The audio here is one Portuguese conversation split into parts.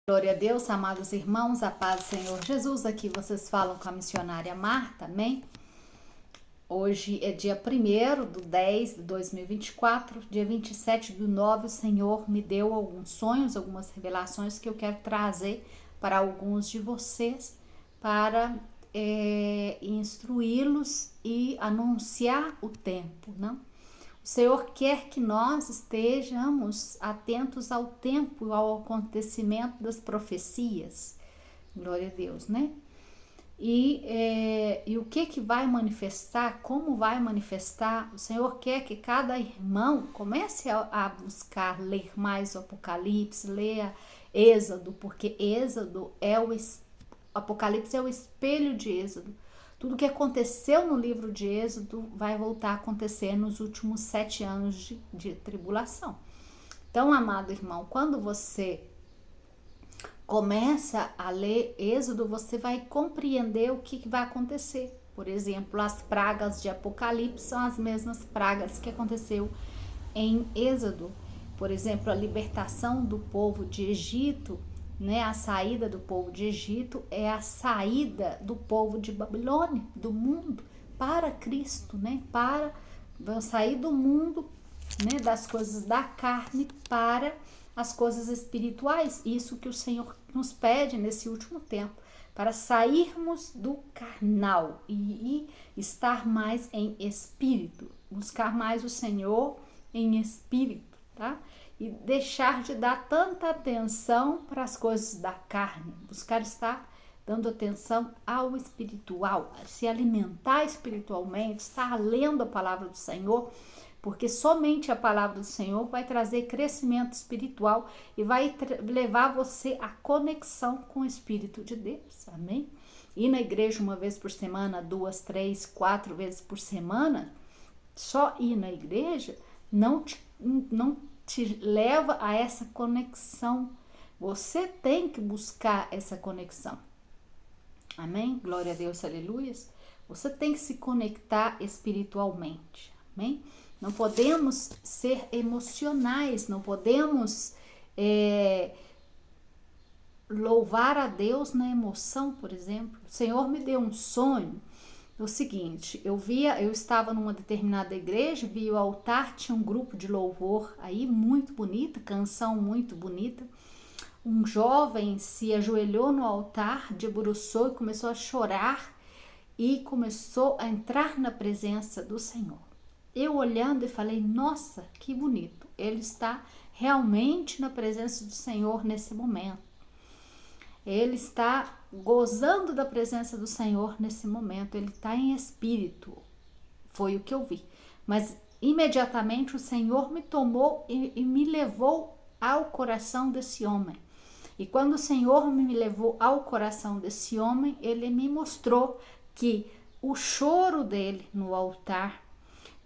Glória a Deus, amados irmãos, a paz do Senhor Jesus. Aqui vocês falam com a missionária Marta, amém? Hoje é dia 1º/10/2024, dia 27/9, o Senhor me deu alguns sonhos, algumas revelações que eu quero trazer para alguns de vocês, para instruí-los e anunciar o tempo, não? O Senhor quer que nós estejamos atentos ao tempo, ao acontecimento das profecias. Glória a Deus, né? E o que vai manifestar, como vai manifestar, o Senhor quer que cada irmão comece a buscar ler mais o Apocalipse, leia Êxodo, porque Êxodo Apocalipse é o espelho de Êxodo. Tudo que aconteceu no livro de Êxodo vai voltar a acontecer nos últimos 7 anos de tribulação. Então, amado irmão, quando você começa a ler Êxodo, você vai compreender o que vai acontecer. Por exemplo, as pragas de Apocalipse são as mesmas pragas que aconteceu em Êxodo. Por exemplo, a libertação do povo de Egito, né? A saída do povo de Egito é a saída do povo de Babilônia, do mundo, para Cristo, né? Vão sair do mundo, né? Das coisas da carne para as coisas espirituais. Isso que o Senhor nos pede nesse último tempo, para sairmos do carnal e estar mais em espírito, buscar mais o Senhor em espírito, tá? E deixar de dar tanta atenção para as coisas da carne, buscar estar dando atenção ao espiritual, se alimentar espiritualmente, estar lendo a palavra do Senhor, porque somente a palavra do Senhor vai trazer crescimento espiritual e vai levar você à conexão com o Espírito de Deus, amém? Ir na igreja uma vez por semana, 2, 3, 4 vezes por semana, só ir na igreja não te leva a essa conexão. Você tem que buscar essa conexão. Amém? Glória a Deus, aleluias. Você tem que se conectar espiritualmente. Amém? Não podemos ser emocionais, não podemos louvar a Deus na emoção, por exemplo. O Senhor me deu um sonho. O seguinte, eu estava numa determinada igreja, vi o altar, tinha um grupo de louvor aí muito bonita, canção muito bonita. Um jovem se ajoelhou no altar, debruçou e começou a chorar e começou a entrar na presença do Senhor. Eu olhando e falei, nossa, que bonito, ele está realmente na presença do Senhor nesse momento. Ele está gozando da presença do Senhor nesse momento, ele está em espírito, foi o que eu vi. Mas imediatamente o Senhor me tomou e me levou ao coração desse homem. E quando o Senhor me levou ao coração desse homem, ele me mostrou que o choro dele no altar,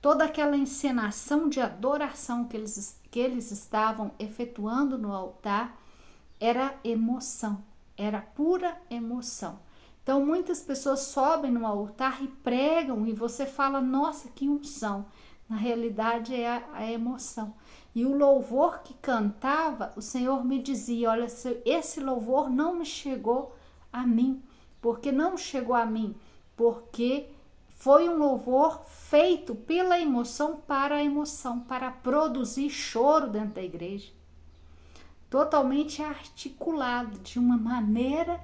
toda aquela encenação de adoração que eles estavam efetuando no altar, era emoção. Era pura emoção. Então, muitas pessoas sobem no altar e pregam e você fala, nossa, que unção. Na realidade, é a emoção. E o louvor que cantava, o Senhor me dizia, olha, esse louvor não me chegou a mim. Porque não chegou a mim? Porque foi um louvor feito pela emoção, para produzir choro dentro da igreja. Totalmente articulado, de uma maneira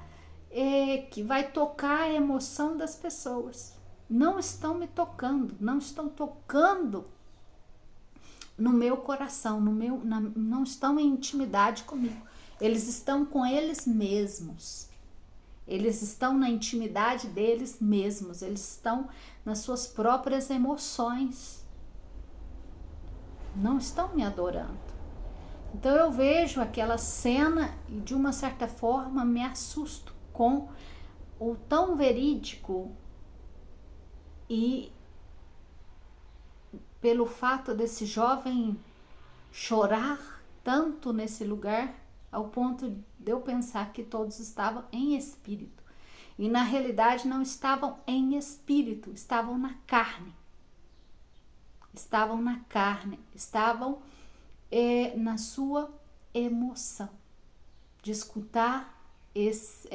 que vai tocar a emoção das pessoas. Não estão me tocando, não estão tocando no meu coração, não estão em intimidade comigo. Eles estão com eles mesmos. Eles estão na intimidade deles mesmos, eles estão nas suas próprias emoções. Não estão me adorando. Então eu vejo aquela cena e de uma certa forma me assusto com o tão verídico e pelo fato desse jovem chorar tanto nesse lugar, ao ponto de eu pensar que todos estavam em espírito. E na realidade não estavam em espírito, estavam na carne. Estavam na carne, estavam na sua emoção. de escutar esse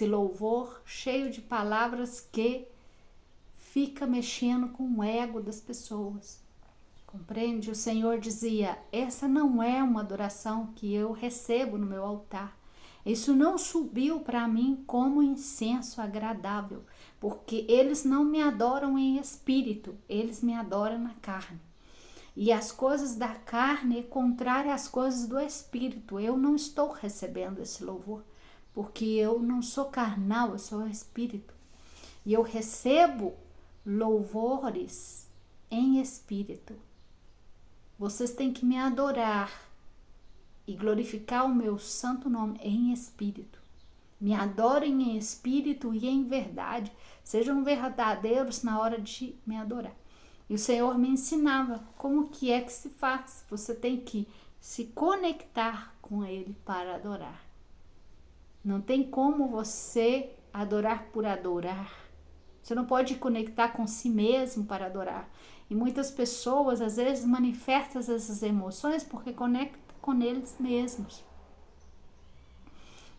louvor cheio de palavras que fica mexendo com o ego das pessoas. Compreende? O Senhor dizia, essa não é uma adoração que eu recebo no meu altar. Isso não subiu para mim como incenso agradável, porque eles não me adoram em espírito, eles me adoram na carne. E as coisas da carne é contrária às coisas do espírito. Eu não estou recebendo esse louvor, porque eu não sou carnal, eu sou espírito. E eu recebo louvores em espírito. Vocês têm que me adorar e glorificar o meu santo nome em espírito. Me adorem em espírito e em verdade. Sejam verdadeiros na hora de me adorar. E o Senhor me ensinava como que é que se faz. Você tem que se conectar com Ele para adorar. Não tem como você adorar por adorar. Você não pode conectar com si mesmo para adorar. E muitas pessoas, às vezes, manifestam essas emoções porque conectam com eles mesmos.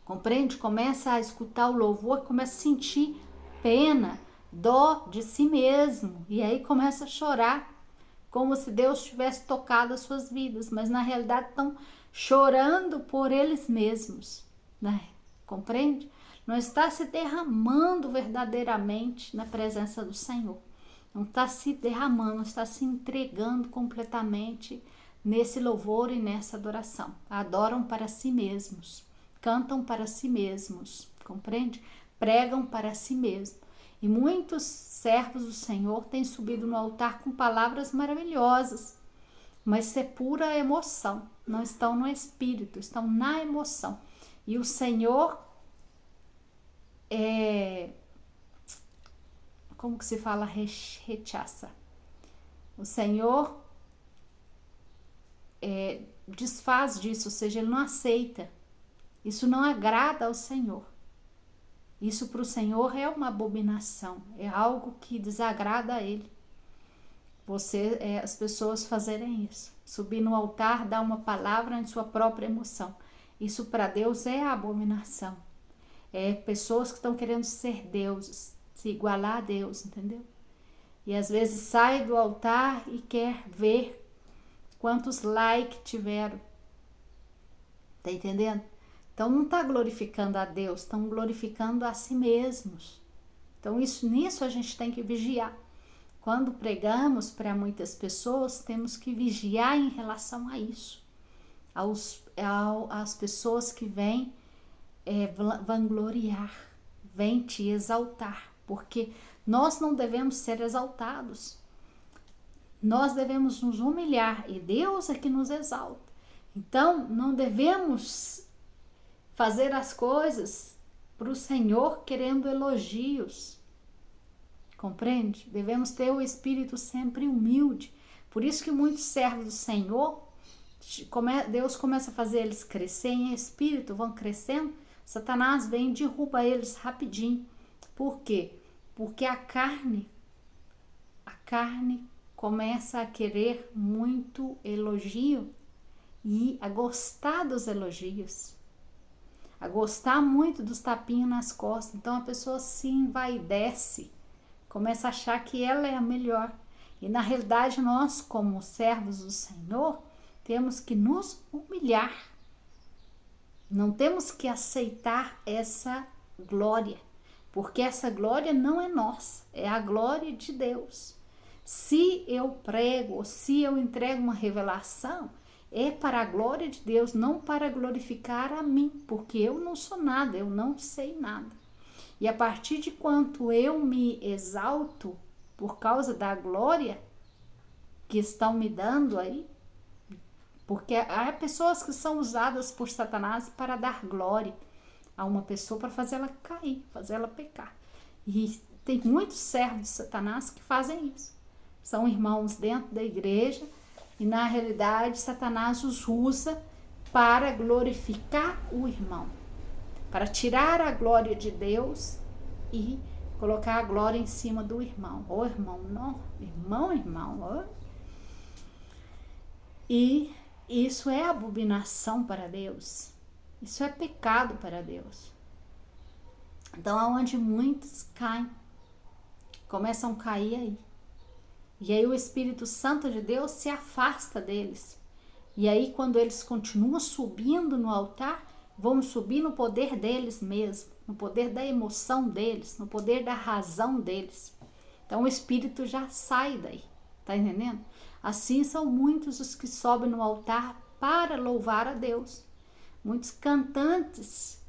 Compreende? Começa a escutar o louvor, começa a sentir pena, dó de si mesmo. E aí começa a chorar, como se Deus tivesse tocado as suas vidas. Mas na realidade estão chorando por eles mesmos, né? Compreende? Não está se derramando verdadeiramente na presença do Senhor. Não está se derramando, está se entregando completamente nesse louvor e nessa adoração. Adoram para si mesmos, cantam para si mesmos, compreende? Pregam para si mesmos. E muitos servos do Senhor têm subido no altar com palavras maravilhosas, mas isso é pura emoção. Não estão no espírito, estão na emoção. E o Senhor como que se fala? Rechaça. O Senhor desfaz disso, ou seja, Ele não aceita. Isso não agrada ao Senhor. Isso para o Senhor é uma abominação, é algo que desagrada a Ele. As pessoas fazerem isso, subir no altar, dar uma palavra em sua própria emoção. Isso para Deus é abominação. É pessoas que estão querendo ser deuses, se igualar a Deus, entendeu? E às vezes sai do altar e quer ver quantos likes tiveram. Tá entendendo? Então não está glorificando a Deus, estão glorificando a si mesmos. Então nisso a gente tem que vigiar. Quando pregamos para muitas pessoas, temos que vigiar em relação a isso. Às pessoas que vêm vangloriar, vêm te exaltar. Porque nós não devemos ser exaltados. Nós devemos nos humilhar e Deus é que nos exalta. Então não devemos fazer as coisas para o Senhor querendo elogios. Compreende? Devemos ter o espírito sempre humilde. Por isso que muitos servos do Senhor, Deus começa a fazer eles crescer em espírito, vão crescendo. Satanás vem e derruba eles rapidinho. Por quê? Porque a carne começa a querer muito elogio e a gostar dos elogios, a gostar muito dos tapinhos nas costas. Então a pessoa se envaidece, começa a achar que ela é a melhor. E na realidade nós, como servos do Senhor, temos que nos humilhar. Não temos que aceitar essa glória, porque essa glória não é nossa, é a glória de Deus. Se eu prego, se eu entrego uma revelação, é para a glória de Deus, não para glorificar a mim, porque eu não sou nada, eu não sei nada. E a partir de quanto eu me exalto por causa da glória que estão me dando aí, porque há pessoas que são usadas por Satanás para dar glória a uma pessoa, para fazer ela cair, fazer ela pecar. E tem muitos servos de Satanás que fazem isso. São irmãos dentro da igreja e na realidade Satanás os usa para glorificar o irmão, para tirar a glória de Deus e colocar a glória em cima do irmão. Ô irmão, não, irmão. Ó. E isso é abominação para Deus. Isso é pecado para Deus. Então, aonde muitos caem, começam a cair aí. E aí o Espírito Santo de Deus se afasta deles. E aí, quando eles continuam subindo no altar, vão subir no poder deles mesmo, no poder da emoção deles, no poder da razão deles. Então o Espírito já sai daí, tá entendendo? Assim são muitos os que sobem no altar para louvar a Deus. Muitos cantantes,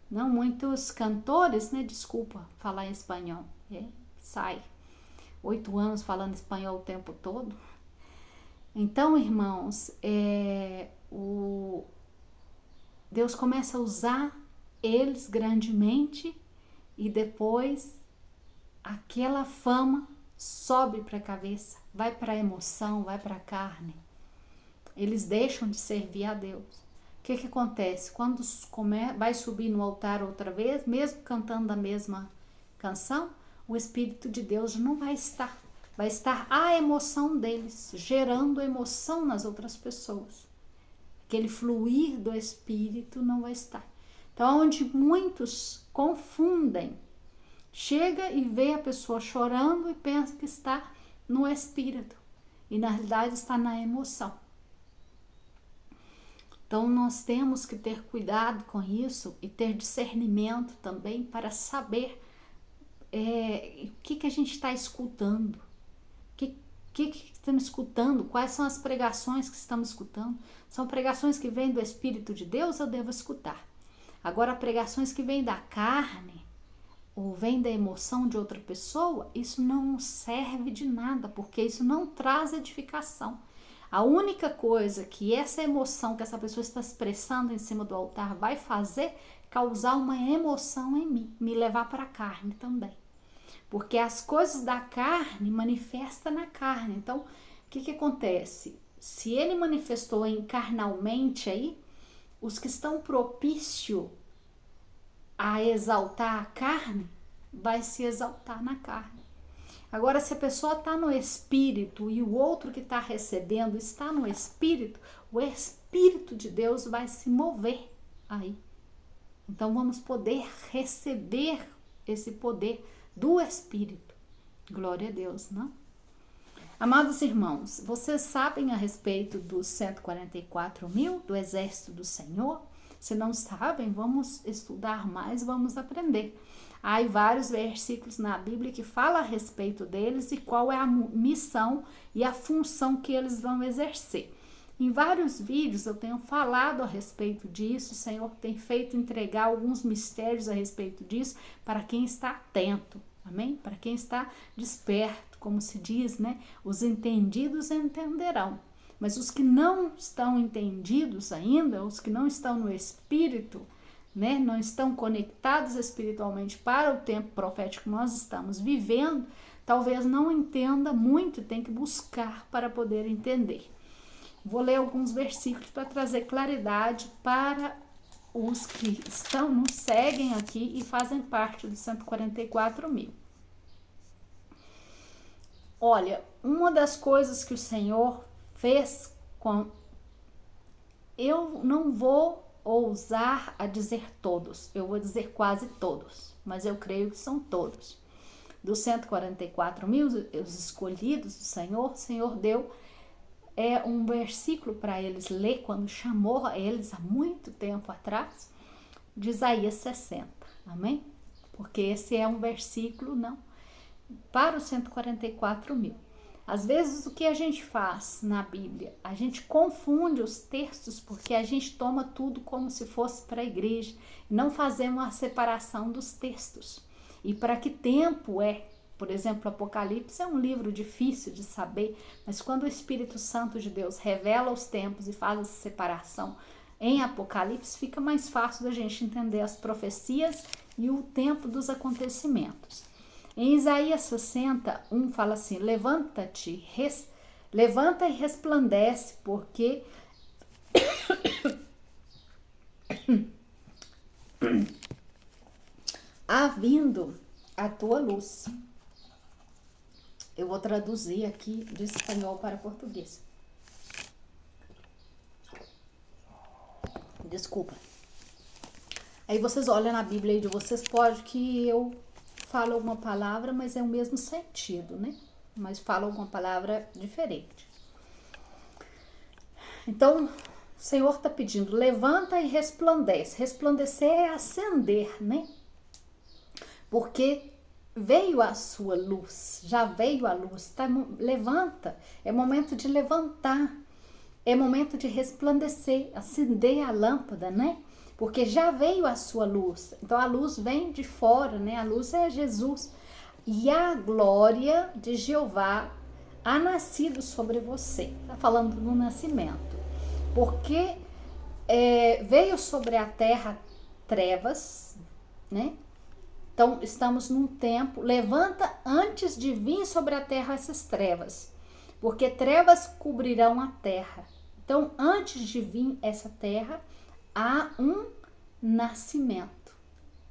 não, muitos cantores, né? Desculpa falar em espanhol, sai. 8 anos falando espanhol o tempo todo. Então, irmãos, Deus começa a usar eles grandemente e depois aquela fama sobe para a cabeça, vai para a emoção, vai para a carne. Eles deixam de servir a Deus. O que acontece? Quando vai subir no altar outra vez, mesmo cantando a mesma canção, o Espírito de Deus não vai estar. Vai estar a emoção deles, gerando emoção nas outras pessoas. Aquele fluir do Espírito não vai estar. Então, onde muitos confundem, chega e vê a pessoa chorando e pensa que está no Espírito. E na realidade está na emoção. Então, nós temos que ter cuidado com isso e ter discernimento também para saber o que a gente está escutando. O que estamos escutando? Quais são as pregações que estamos escutando? São pregações que vêm do Espírito de Deus, eu devo escutar. Agora, pregações que vêm da carne ou vêm da emoção de outra pessoa, isso não serve de nada, porque isso não traz edificação. A única coisa que essa emoção que essa pessoa está expressando em cima do altar vai fazer é causar uma emoção em mim, me levar para a carne também. Porque as coisas da carne manifestam na carne. Então, o que acontece? Se ele manifestou carnalmente aí, os que estão propícios a exaltar a carne, vai se exaltar na carne. Agora, se a pessoa está no Espírito e o outro que está recebendo está no Espírito, o Espírito de Deus vai se mover aí. Então, vamos poder receber esse poder do Espírito. Glória a Deus, não? Amados irmãos, vocês sabem a respeito dos 144.000 do exército do Senhor? Se não sabem, vamos estudar mais, vamos aprender. Há vários versículos na Bíblia que falam a respeito deles e qual é a missão e a função que eles vão exercer. Em vários vídeos eu tenho falado a respeito disso, o Senhor tem feito entregar alguns mistérios a respeito disso para quem está atento, amém? Para quem está desperto, como se diz, né? Os entendidos entenderão, mas os que não estão entendidos ainda, os que não estão no Espírito, né? Não estão conectados espiritualmente para o tempo profético que nós estamos vivendo, talvez não entenda muito, tem que buscar para poder entender. Vou ler alguns versículos para trazer claridade para os que nos seguem aqui e fazem parte dos 144.000. Olha, uma das coisas que o Senhor fez eu não vou ousar a dizer todos, eu vou dizer quase todos, mas eu creio que são todos. Dos 144.000, os escolhidos do Senhor, o Senhor deu um versículo para eles ler quando chamou eles há muito tempo atrás, de Isaías 60, amém? Porque esse é um versículo, não, para os 144.000. Às vezes o que a gente faz na Bíblia? A gente confunde os textos porque a gente toma tudo como se fosse para a igreja, não fazemos a separação dos textos. E para que tempo é? Por exemplo, Apocalipse é um livro difícil de saber, mas quando o Espírito Santo de Deus revela os tempos e faz essa separação em Apocalipse, fica mais fácil da gente entender as profecias e o tempo dos acontecimentos. Em Isaías 60, fala assim: levanta-te, levanta e resplandece, porque há vindo a tua luz. Eu vou traduzir aqui de espanhol para português. Desculpa. Aí vocês olham na Bíblia aí de vocês, pode que eu falo uma palavra, mas é o mesmo sentido, né? Mas falo uma palavra diferente. Então, o Senhor está pedindo, levanta e resplandece. Resplandecer é acender, né? Porque veio a sua luz, já veio a luz, tá? Levanta, é momento de levantar, é momento de resplandecer, acender a lâmpada, né? Porque já veio a sua luz. Então a luz vem de fora, né? A luz é Jesus. E a glória de Jeová há nascido sobre você. Está falando do nascimento. Porque veio sobre a terra trevas, né? Então estamos num tempo, levanta antes de vir sobre a terra essas trevas. Porque trevas cobrirão a terra. Então antes de vir essa terra, há um nascimento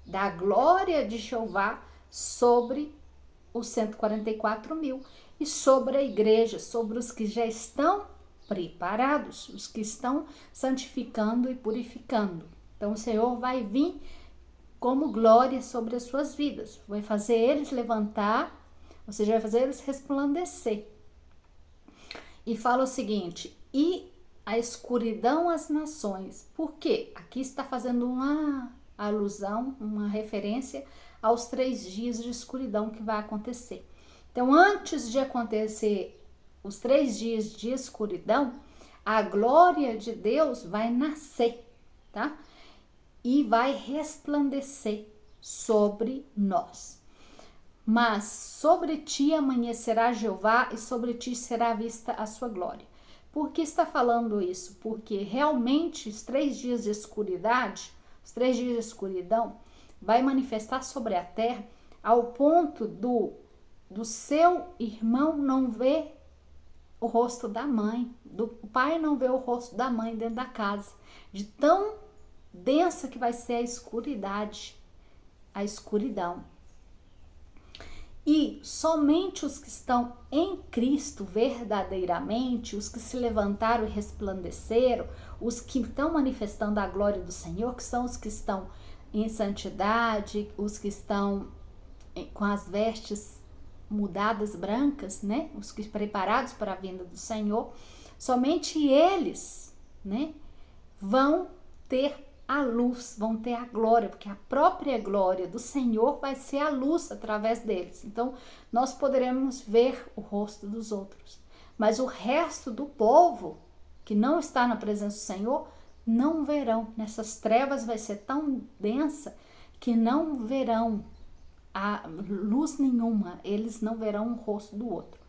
da glória de Jeová sobre os 144.000 e sobre a igreja, sobre os que já estão preparados, os que estão santificando e purificando. Então o Senhor vai vir como glória sobre as suas vidas, vai fazer eles levantar, ou seja, vai fazer eles resplandecer. E fala o seguinte, e a escuridão às nações. Por quê? Aqui está fazendo uma alusão, uma referência aos 3 dias de escuridão que vai acontecer. Então, antes de acontecer os 3 dias de escuridão, a glória de Deus vai nascer, tá? E vai resplandecer sobre nós. Mas sobre ti amanhecerá Jeová e sobre ti será vista a sua glória. Por que está falando isso? Porque realmente os 3 dias de escuridade, os 3 dias de escuridão, vai manifestar sobre a terra ao ponto do seu irmão não ver o rosto da mãe, do pai não ver o rosto da mãe dentro da casa, de tão densa que vai ser a escuridão. E somente os que estão em Cristo verdadeiramente, os que se levantaram e resplandeceram, os que estão manifestando a glória do Senhor, que são os que estão em santidade, os que estão com as vestes mudadas brancas, né? Os que preparados para a vinda do Senhor, somente eles, né, vão ter a luz, vão ter a glória, porque a própria glória do Senhor vai ser a luz através deles. Então, nós poderemos ver o rosto dos outros. Mas o resto do povo, que não está na presença do Senhor, não verão. Nessas trevas vai ser tão densa que não verão a luz nenhuma. Eles não verão o rosto do outro.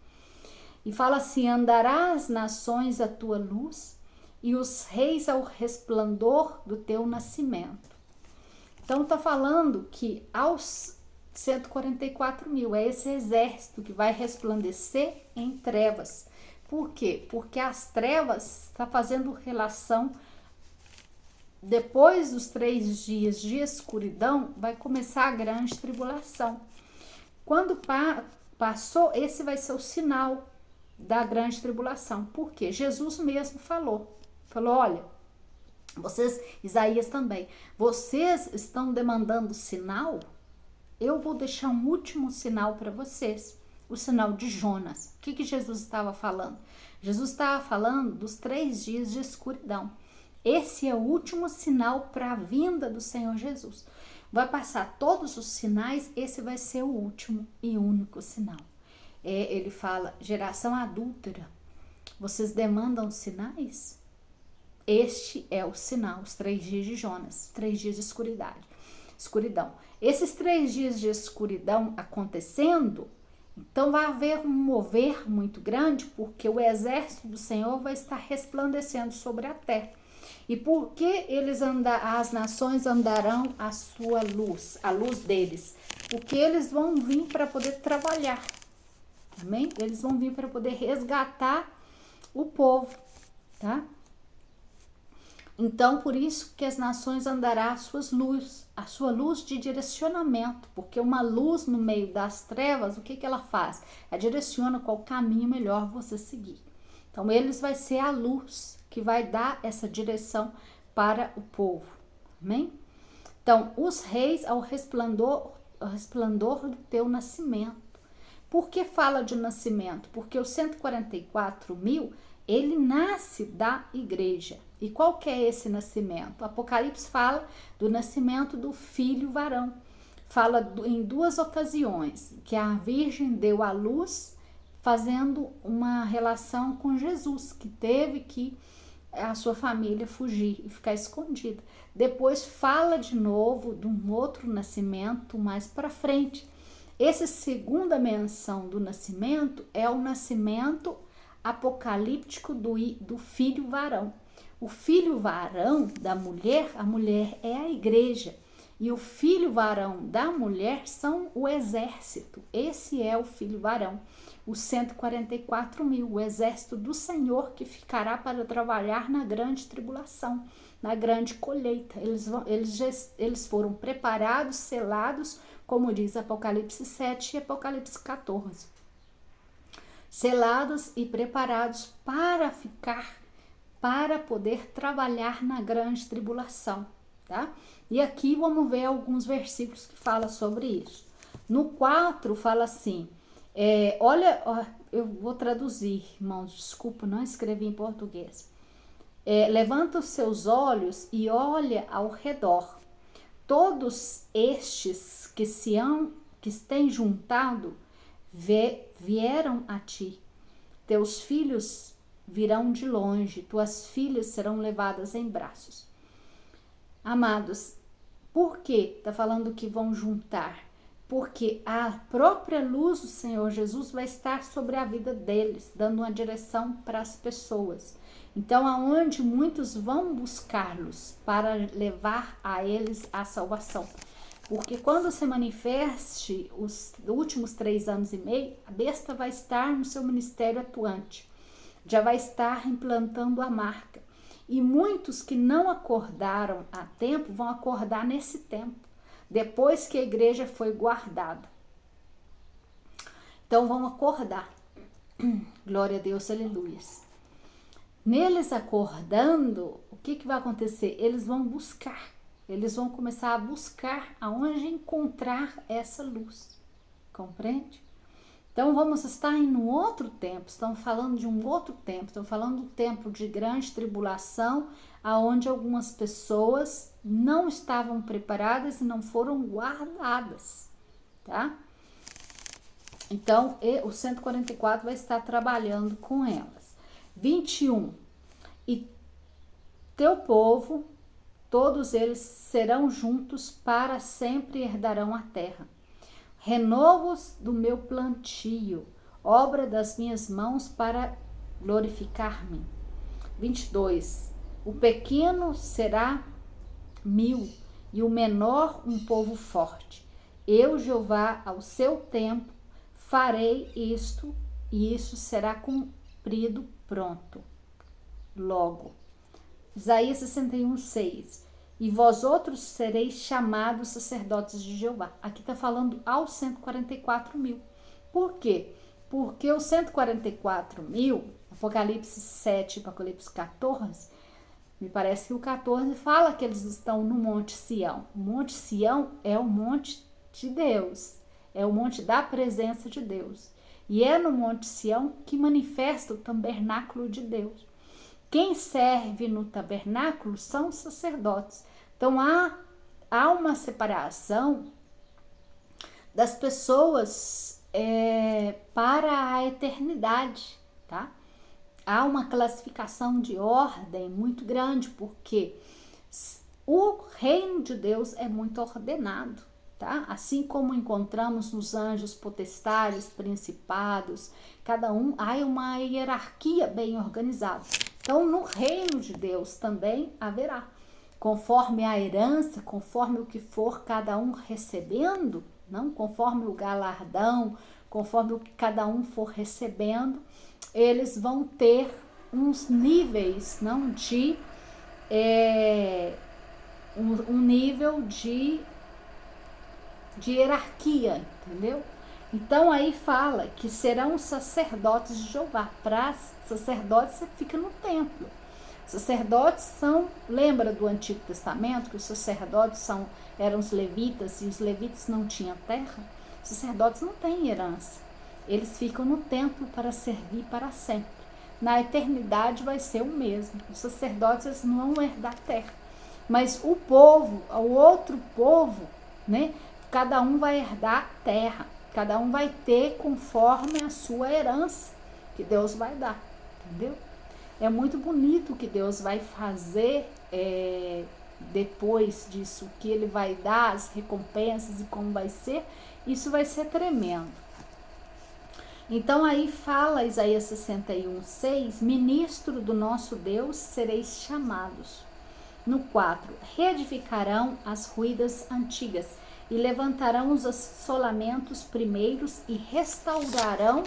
E fala assim, andará as nações a tua luz, e os reis ao resplendor do teu nascimento. Então está falando que aos 144.000 é esse exército que vai resplandecer em trevas. Por quê? Porque as trevas está fazendo relação, depois dos 3 dias de escuridão, vai começar a grande tribulação. Quando passou, esse vai ser o sinal da grande tribulação. Por quê? Jesus mesmo falou, olha, vocês, Isaías também, vocês estão demandando sinal? Eu vou deixar um último sinal para vocês, o sinal de Jonas. O que Jesus estava falando? Jesus estava falando dos 3 dias de escuridão. Esse é o último sinal para a vinda do Senhor Jesus. Vai passar todos os sinais, esse vai ser o último e único sinal. Ele fala, geração adúltera, vocês demandam sinais? Este é o sinal, os 3 dias de Jonas, 3 dias de escuridão. Esses 3 dias de escuridão acontecendo, então vai haver um mover muito grande, porque o exército do Senhor vai estar resplandecendo sobre a terra. E porque as nações andarão à sua luz, a luz deles? Porque eles vão vir para poder trabalhar, amém? Eles vão vir para poder resgatar o povo, tá? Então, por isso que as nações andarão a sua luz de direcionamento, porque uma luz no meio das trevas, o que ela faz? Ela direciona qual caminho melhor você seguir. Então, eles vai ser a luz que vai dar essa direção para o povo, amém? Então, os reis ao resplandor do teu nascimento. Por que fala de nascimento? Porque os 144.000, ele nasce da igreja. E qual que é esse nascimento? O Apocalipse fala do nascimento do filho varão. Fala em duas ocasiões, que a Virgem deu à luz fazendo uma relação com Jesus, que teve que a sua família fugir e ficar escondida. Depois fala de novo de um outro nascimento mais para frente. Essa segunda menção do nascimento é o nascimento apocalíptico do filho varão. O filho varão da mulher, a mulher é a igreja. E o filho varão da mulher são o exército. Esse é o filho varão. Os 144.000, o exército do Senhor que ficará para trabalhar na grande tribulação, na grande colheita. Eles foram preparados, selados, como diz Apocalipse 7 e Apocalipse 14. Selados e preparados para ficar, para poder trabalhar na grande tribulação, tá? E aqui vamos ver alguns versículos que falam sobre isso. No 4 fala assim, olha, eu vou traduzir, irmãos, desculpa, não escrevi em português. Levanta os seus olhos e olha ao redor. Todos estes que têm juntado vieram a ti. Teus filhos virão de longe, tuas filhas serão levadas em braços. Amados, por que está falando que vão juntar? Porque a própria luz do Senhor Jesus vai estar sobre a vida deles, dando uma direção para as pessoas. Então, aonde muitos vão buscá-los para levar a eles a salvação. Porque quando se manifeste os últimos 3 anos e meio, a besta vai estar no seu ministério atuante. Já vai estar implantando a marca. E muitos que não acordaram a tempo vão acordar nesse tempo, depois que a igreja foi guardada. Então vão acordar. Glória a Deus, aleluia. Neles acordando, o que vai acontecer? Eles vão buscar. Eles vão começar a buscar aonde encontrar essa luz. Compreende? Então vamos estar em um outro tempo, estamos falando de um outro tempo, estamos falando de um tempo de grande tribulação, aonde algumas pessoas não estavam preparadas e não foram guardadas, tá? Então o 144 vai estar trabalhando com elas. 21, e teu povo, todos eles serão juntos para sempre e herdarão a terra. Renovos do meu plantio, obra das minhas mãos para glorificar-me. 22. O pequeno será 1000 e o menor um povo forte. Eu, Jeová, ao seu tempo, farei isto e isso será cumprido pronto. Logo. Isaías 61, 6. E vós outros sereis chamados sacerdotes de Jeová. Aqui está falando aos 144.000. Por quê? Porque os 144.000, Apocalipse 7 e Apocalipse 14, me parece que o 14 fala que eles estão no Monte Sião. O Monte Sião é o monte de Deus, é o monte da presença de Deus. E é no Monte Sião que manifesta o tabernáculo de Deus. Quem serve no tabernáculo são os sacerdotes. Então, há uma separação das pessoas para a eternidade, tá? Há uma classificação de ordem muito grande, porque o reino de Deus é muito ordenado, tá? Assim como encontramos nos anjos potestades, principados, cada um, há uma hierarquia bem organizada. Então, no reino de Deus também haverá, conforme a herança, conforme o que for cada um recebendo, não conforme o galardão, conforme o que cada um for recebendo, eles vão ter uns níveis, não de um nível de hierarquia, entendeu? Então aí fala que serão sacerdotes de Jeová. Para sacerdotes você fica no templo. Sacerdotes lembra do Antigo Testamento, que os sacerdotes eram os levitas, e os levitas não tinham terra? Os sacerdotes não têm herança. Eles ficam no templo para servir para sempre. Na eternidade vai ser o mesmo. Os sacerdotes, eles não vão herdar terra. Mas o povo, o outro povo, né? Cada um vai herdar terra. Cada um vai ter conforme a sua herança que Deus vai dar. Entendeu? É muito bonito o que Deus vai fazer depois disso, o que Ele vai dar, as recompensas e como vai ser. Isso vai ser tremendo. Então aí fala Isaías 61:6, ministro do nosso Deus sereis chamados. No 4, reedificarão as ruínas antigas e levantarão os assolamentos primeiros e restaurarão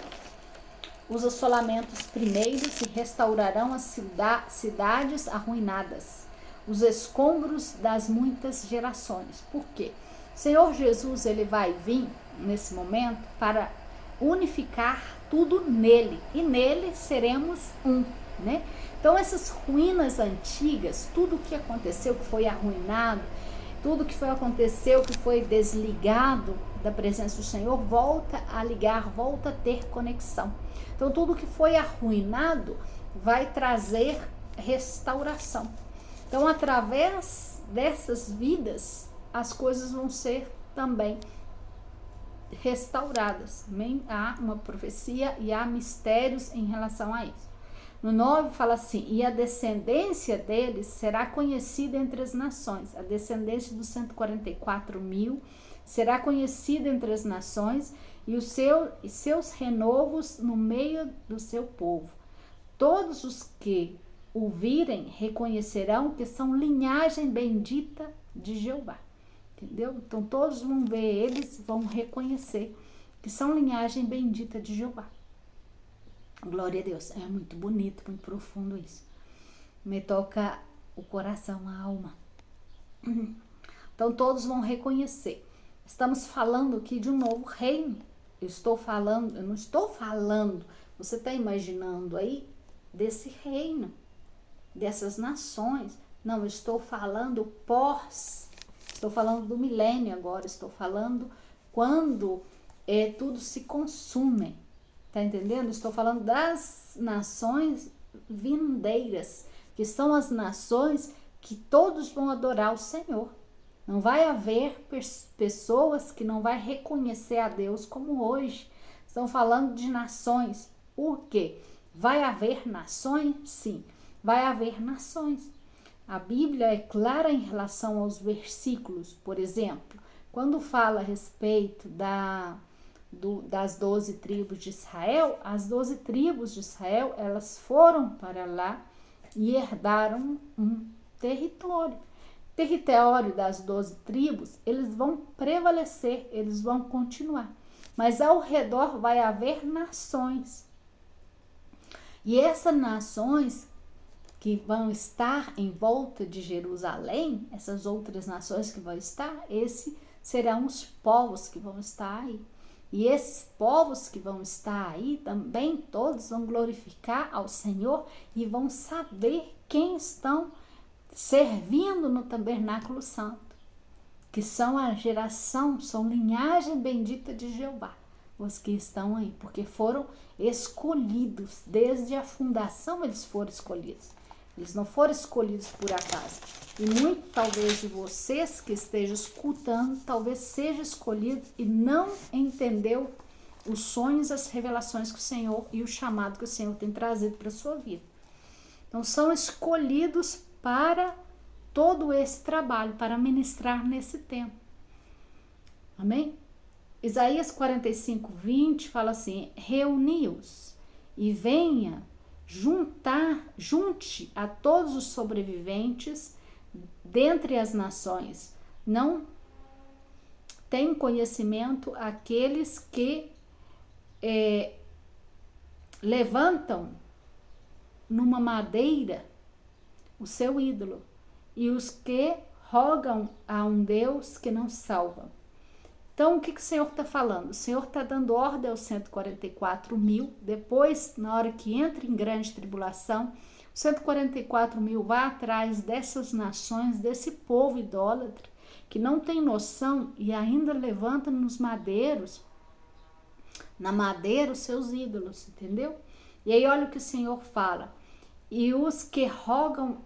as cidades arruinadas, os escombros das muitas gerações. Por quê? O Senhor Jesus, ele vai vir nesse momento para unificar tudo nele, e nele seremos um, né? Então essas ruínas antigas, tudo que aconteceu, que foi arruinado, tudo que aconteceu, que foi desligado da presença do Senhor, volta a ligar, volta a ter conexão. Então tudo que foi arruinado vai trazer restauração. Então através dessas vidas, as coisas vão ser também restauradas. Amém? Há uma profecia e há mistérios em relação a isso. No 9 fala assim, e a descendência deles será conhecida entre as nações. A descendência dos 144.000 será conhecida entre as nações e seus renovos no meio do seu povo. Todos os que o virem reconhecerão que são linhagem bendita de Jeová. Entendeu? Então todos vão ver eles, vão reconhecer que são linhagem bendita de Jeová. Glória a Deus. É muito bonito, muito profundo isso. Me toca o coração, a alma. Então todos vão reconhecer. Estamos falando aqui de um novo reino. Eu não estou falando, você está imaginando aí desse reino, dessas nações. Não, eu estou falando estou falando do milênio agora, estou falando quando tudo se consume. Tá entendendo? Estou falando das nações vindeiras, que são as nações que todos vão adorar o Senhor. Não vai haver pessoas que não vai reconhecer a Deus como hoje. Estão falando de nações. Por quê? Vai haver nações? Sim, vai haver nações. A Bíblia é clara em relação aos versículos. Por exemplo, quando fala a respeito das 12 tribos de Israel, as 12 tribos de Israel, elas foram para lá e herdaram um território. O território das 12 tribos, eles vão prevalecer, eles vão continuar. Mas ao redor vai haver nações. E essas nações que vão estar em volta de Jerusalém, essas outras nações que vão estar, esses serão os povos que vão estar aí. E esses povos que vão estar aí também todos vão glorificar ao Senhor e vão saber quem estão servindo no tabernáculo santo, que são a geração, são linhagem bendita de Jeová, os que estão aí, porque foram escolhidos, desde a fundação eles foram escolhidos, eles não foram escolhidos por acaso. E muito talvez de vocês que estejam escutando, talvez seja escolhido e não entendeu os sonhos, as revelações que o Senhor e o chamado que o Senhor tem trazido para a sua vida. Então são escolhidos para todo esse trabalho, para ministrar nesse tempo. Amém? Isaías 45:20 fala assim, reuni-os e venha junte a todos os sobreviventes dentre as nações. Não tem conhecimento aqueles que levantam numa madeira o seu ídolo e os que rogam a um Deus que não salva. Então, o que o Senhor está falando? O Senhor está dando ordem aos 144.000. Depois, na hora que entra em grande tribulação, 144 mil vai atrás dessas nações, desse povo idólatra, que não tem noção e ainda levanta na madeira os seus ídolos, entendeu? E aí olha o que o Senhor fala. E os que rogam,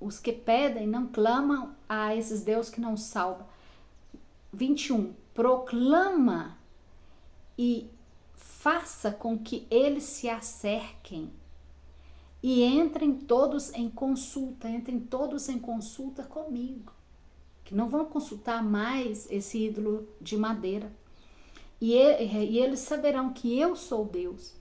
os que pedem, não clamam a esses deuses que não salvam. 21. Proclama e faça com que eles se acerquem e entrem todos em consulta comigo. Que não vão consultar mais esse ídolo de madeira. E eles saberão que eu sou Deus.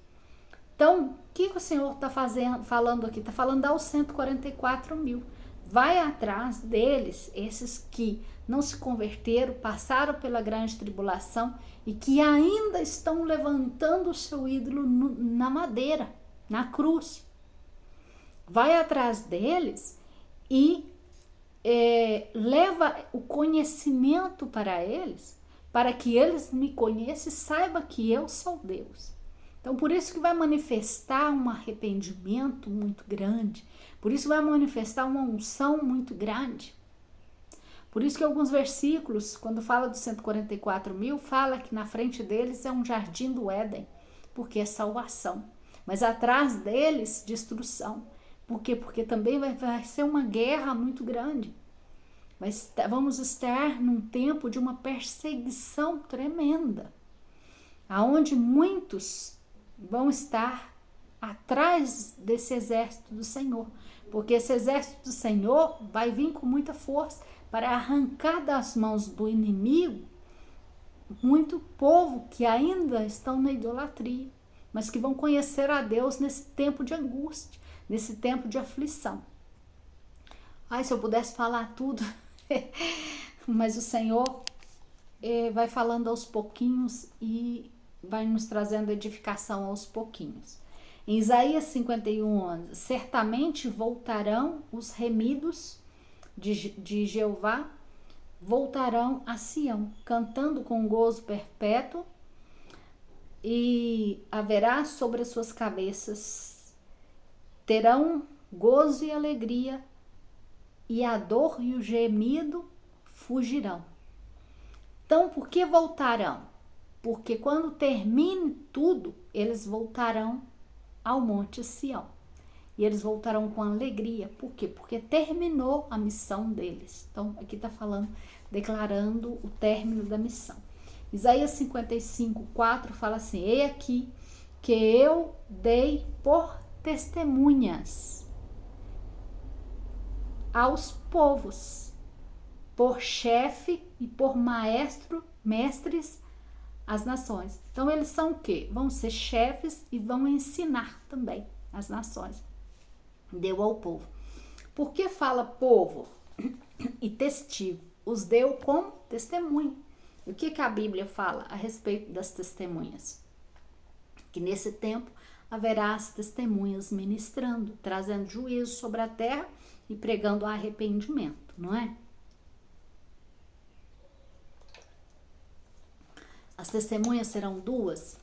Então, o que o Senhor está falando aqui? Está falando aos 144 mil. Vai atrás deles, esses que não se converteram, passaram pela grande tribulação e que ainda estão levantando o seu ídolo na madeira, na cruz. Vai atrás deles e leva o conhecimento para eles, para que eles me conheçam e saibam que eu sou Deus. Então, por isso que vai manifestar um arrependimento muito grande. Por isso vai manifestar uma unção muito grande. Por isso que alguns versículos, quando fala dos 144 mil, fala que na frente deles é um jardim do Éden, porque é salvação. Mas atrás deles, destruição. Por quê? Porque também vai ser uma guerra muito grande. Vamos estar num tempo de uma perseguição tremenda, aonde muitos vão estar atrás desse exército do Senhor, porque esse exército do Senhor vai vir com muita força para arrancar das mãos do inimigo muito povo que ainda estão na idolatria, mas que vão conhecer a Deus nesse tempo de angústia, nesse tempo de aflição. Ai, se eu pudesse falar tudo, mas o Senhor vai falando aos pouquinhos e vai nos trazendo edificação aos pouquinhos. Em Isaías 51, certamente voltarão os remidos de Jeová, voltarão a Sião, cantando com gozo perpétuo, e haverá sobre as suas cabeças, terão gozo e alegria, e a dor e o gemido fugirão. Então, por que voltarão? Porque quando termine tudo, eles voltarão ao Monte Sião. E eles voltarão com alegria. Por quê? Porque terminou a missão deles. Então, aqui está falando, declarando o término da missão. Isaías 55, 4 fala assim: Ei aqui que eu dei por testemunhas aos povos, por chefe e por mestres as nações. Então eles são o quê? Vão ser chefes e vão ensinar também as nações. Deu ao povo. Por que fala povo e testigo? Os deu como testemunha. E o que a Bíblia fala a respeito das testemunhas? Que nesse tempo haverá as testemunhas ministrando, trazendo juízo sobre a terra e pregando arrependimento, não é? As testemunhas serão duas.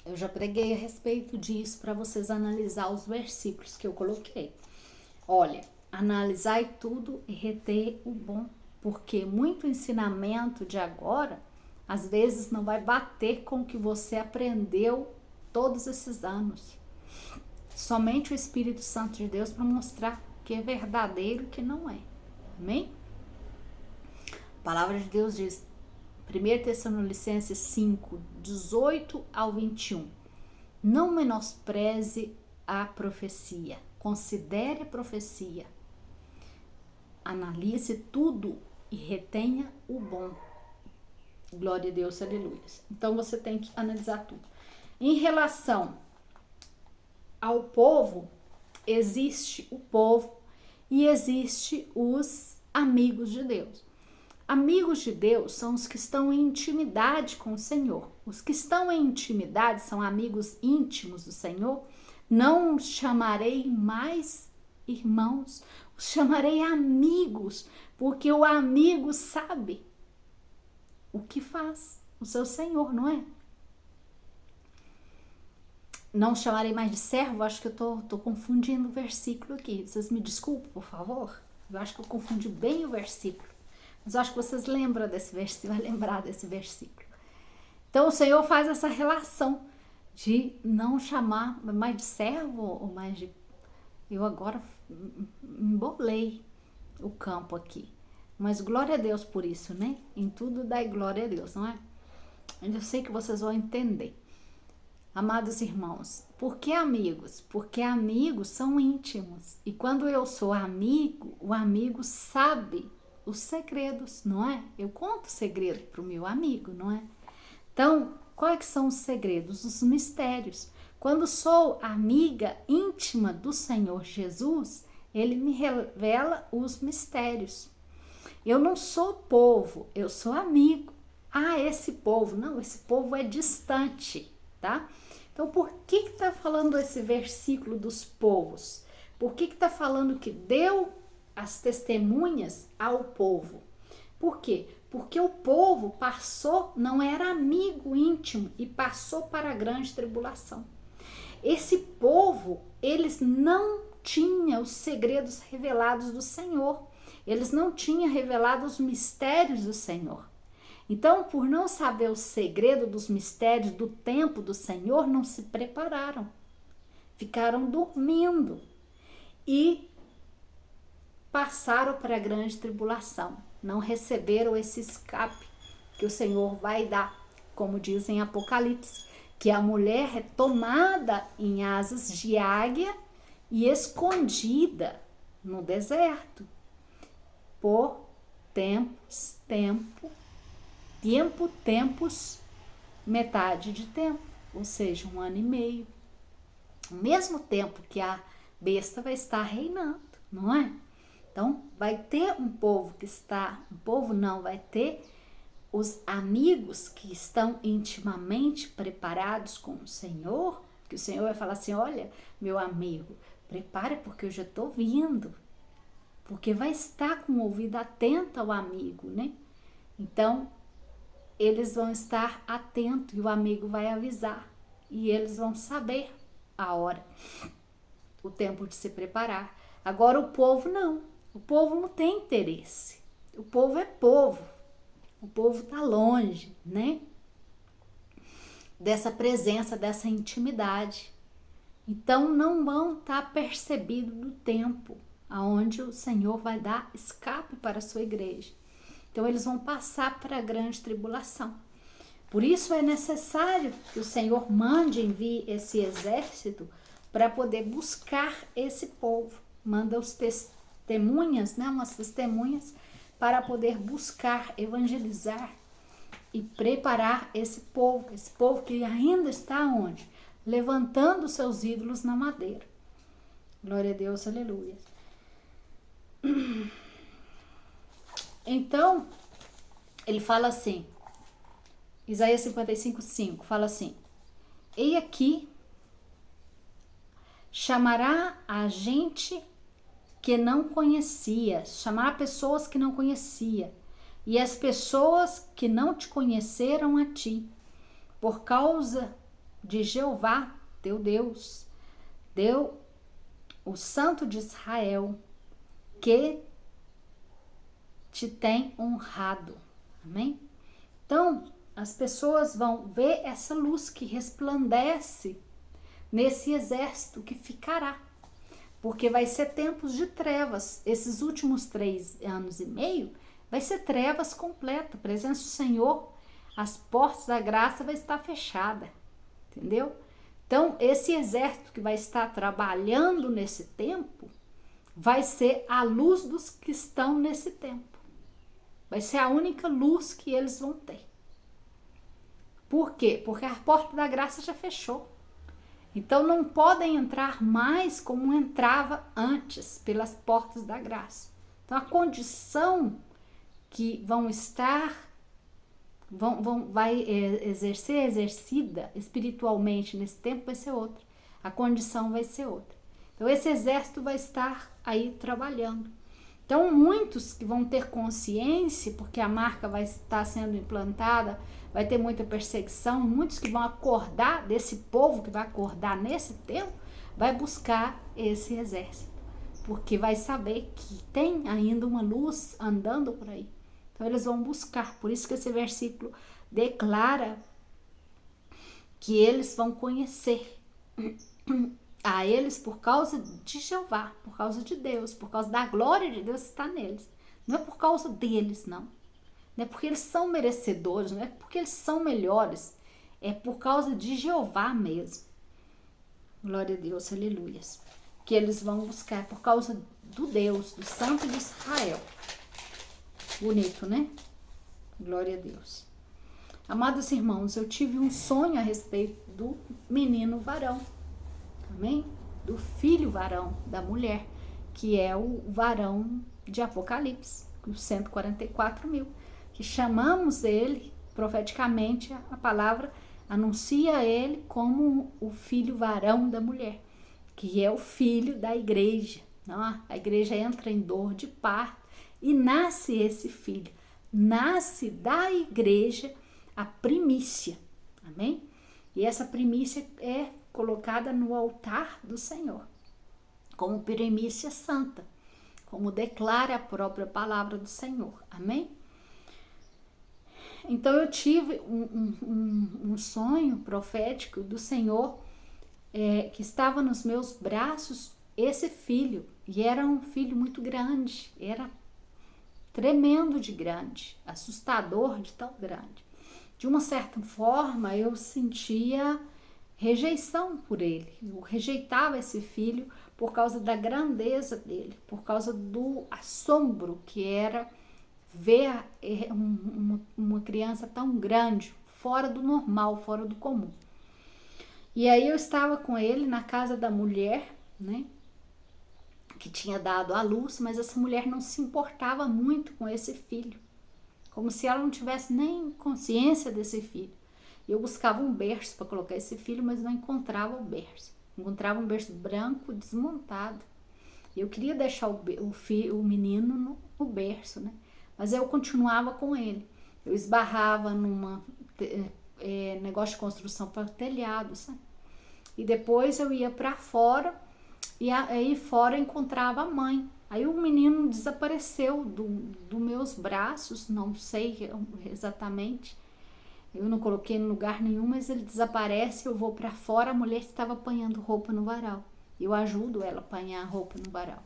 Eu já preguei a respeito disso para vocês analisar os versículos que eu coloquei. Olha, analisai tudo e reter o bom, porque muito ensinamento de agora, às vezes não vai bater com o que você aprendeu todos esses anos. Somente o Espírito Santo de Deus para mostrar o que é verdadeiro e o que não é. Amém? A palavra de Deus diz, 1 Tessalonicenses 5, 18 ao 21. Não menospreze a profecia. Considere a profecia. Analise tudo e retenha o bom. Glória a Deus, aleluia. Então você tem que analisar tudo. Em relação ao povo, existe o povo e existe os amigos de Deus. Amigos de Deus são os que estão em intimidade com o Senhor. Os que estão em intimidade são amigos íntimos do Senhor. Não os chamarei mais irmãos, os chamarei amigos, porque o amigo sabe o que faz o seu Senhor, não é? não chamarei mais de servo, acho que eu tô confundindo o versículo aqui. Vocês me desculpem, por favor. Eu acho que eu confundi bem o versículo. Mas eu acho que vocês lembram desse versículo, vai lembrar desse versículo. Então o Senhor faz essa relação de não chamar mais de servo ou mais de... Eu agora embolei o campo aqui. Mas glória a Deus por isso, né? Em tudo dá glória a Deus, não é? Eu sei que vocês vão entender. Amados irmãos, por que amigos? Porque amigos são íntimos. E quando eu sou amigo, o amigo sabe os segredos, não é? Eu conto segredo para o meu amigo, não é? Então, quais são os segredos? Os mistérios. Quando sou amiga íntima do Senhor Jesus, Ele me revela os mistérios. Eu não sou povo, eu sou amigo. Ah, esse povo. Não, esse povo é distante, tá? Então, por que está falando esse versículo dos povos? Por que está falando que deu as testemunhas ao povo? Por quê? Porque o povo passou, não era amigo íntimo e passou para a grande tribulação. Esse povo, eles não tinham os segredos revelados do Senhor. Eles não tinham revelado os mistérios do Senhor. Então, por não saber o segredo dos mistérios do tempo do Senhor, não se prepararam. Ficaram dormindo e passaram para a grande tribulação. Não receberam esse escape que o Senhor vai dar, como diz em Apocalipse, que a mulher é tomada em asas de águia e escondida no deserto por tempos, metade de tempo, ou seja, 1 ano e meio. O mesmo tempo que a besta vai estar reinando, não é? Então, vai ter um povo que está, vai ter os amigos que estão intimamente preparados com o Senhor, que o Senhor vai falar assim, olha, meu amigo, prepare porque eu já estou vindo, porque vai estar com o ouvido atento ao amigo, né? Então, eles vão estar atentos e o amigo vai avisar. E eles vão saber a hora, o tempo de se preparar. Agora o povo não. O povo não tem interesse. O povo é povo. O povo está longe, né? Dessa presença, dessa intimidade. Então não vão estar percebidos do tempo aonde o Senhor vai dar escape para a sua igreja. Então eles vão passar para a grande tribulação. Por isso é necessário que o Senhor envie esse exército para poder buscar esse povo. Manda os testemunhas, né, umas testemunhas, para poder buscar, evangelizar e preparar esse povo que ainda está onde? Levantando seus ídolos na madeira. Glória a Deus, aleluia. Então, ele fala assim, Isaías 55:5, fala assim, eis aqui, chamará a gente que não conhecia, chamará pessoas que não conhecia, e as pessoas que não te conheceram a ti, por causa de Jeová, teu Deus, deu o Santo de Israel, que te tem honrado. Amém? Então, as pessoas vão ver essa luz que resplandece nesse exército que ficará. Porque vai ser tempos de trevas. Esses últimos 3 anos e meio vai ser trevas completa. A presença do Senhor, as portas da graça vai estar fechada. Entendeu? Então, esse exército que vai estar trabalhando nesse tempo vai ser a luz dos que estão nesse tempo. Vai ser a única luz que eles vão ter. Por quê? Porque a porta da graça já fechou. Então não podem entrar mais como entrava antes, pelas portas da graça. Então a condição que vai ser exercida espiritualmente nesse tempo vai ser outra. A condição vai ser outra. Então esse exército vai estar aí trabalhando. Então, muitos que vão ter consciência, porque a marca vai estar sendo implantada, vai ter muita perseguição, muitos que vão acordar, desse povo que vai acordar nesse tempo, vai buscar esse exército, porque vai saber que tem ainda uma luz andando por aí. Então, eles vão buscar. Por isso que esse versículo declara que eles vão conhecer a eles por causa de Jeová, por causa de Deus, por causa da glória de Deus que está neles. Não é por causa deles, não. Não é porque eles são merecedores, não é porque eles são melhores. É por causa de Jeová mesmo. Glória a Deus, aleluias. Que eles vão buscar por causa do Deus, do Santo de Israel. Bonito, né? Glória a Deus. Amados irmãos, eu tive um sonho a respeito do menino varão. Amém? Do filho varão da mulher, que é o varão de Apocalipse, os 144.000, que chamamos ele, profeticamente, a palavra anuncia ele como o filho varão da mulher, que é o filho da igreja. A igreja entra em dor de parto e nasce esse filho. Nasce da igreja a primícia. Amém? E essa primícia é colocada no altar do Senhor, como primícia santa, como declara a própria palavra do Senhor. Amém? Então eu tive um sonho profético do Senhor, que estava nos meus braços esse filho, e era um filho muito grande, era tremendo de grande, assustador de tão grande. De uma certa forma eu sentia rejeição por ele, eu rejeitava esse filho por causa da grandeza dele, por causa do assombro que era ver uma criança tão grande, fora do normal, fora do comum. E aí eu estava com ele na casa da mulher, né, que tinha dado à luz, mas essa mulher não se importava muito com esse filho, como se ela não tivesse nem consciência desse filho. Eu buscava um berço para colocar esse filho, mas não encontrava o berço. Encontrava um berço branco, desmontado. Eu queria deixar o menino no berço, né? Mas eu continuava com ele. Eu esbarrava numa negócio de construção para telhado, sabe? E depois eu ia para fora e aí fora eu encontrava a mãe. Aí o menino desapareceu dos meus braços, não sei exatamente. Eu não coloquei em lugar nenhum, mas ele desaparece, eu vou para fora, a mulher estava apanhando roupa no varal. Eu ajudo ela a apanhar a roupa no varal.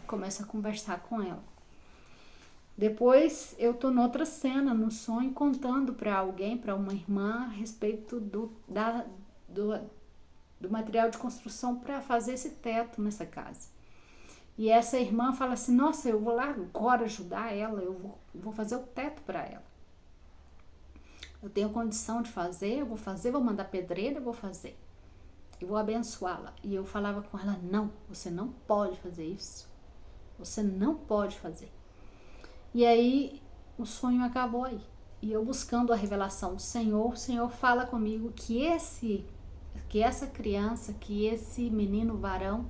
Começo a conversar com ela. Depois eu tô noutra cena, no sonho, contando para alguém, para uma irmã, a respeito do material de construção para fazer esse teto nessa casa. E essa irmã fala assim, nossa, eu vou lá agora ajudar ela, eu vou fazer o teto para ela. Eu tenho condição de fazer, eu vou fazer, vou mandar pedreira, eu vou fazer. Eu vou abençoá-la. E eu falava com ela, não, você não pode fazer isso. Você não pode fazer. E aí o sonho acabou aí. E eu buscando a revelação do Senhor, o Senhor fala comigo que essa criança, que esse menino varão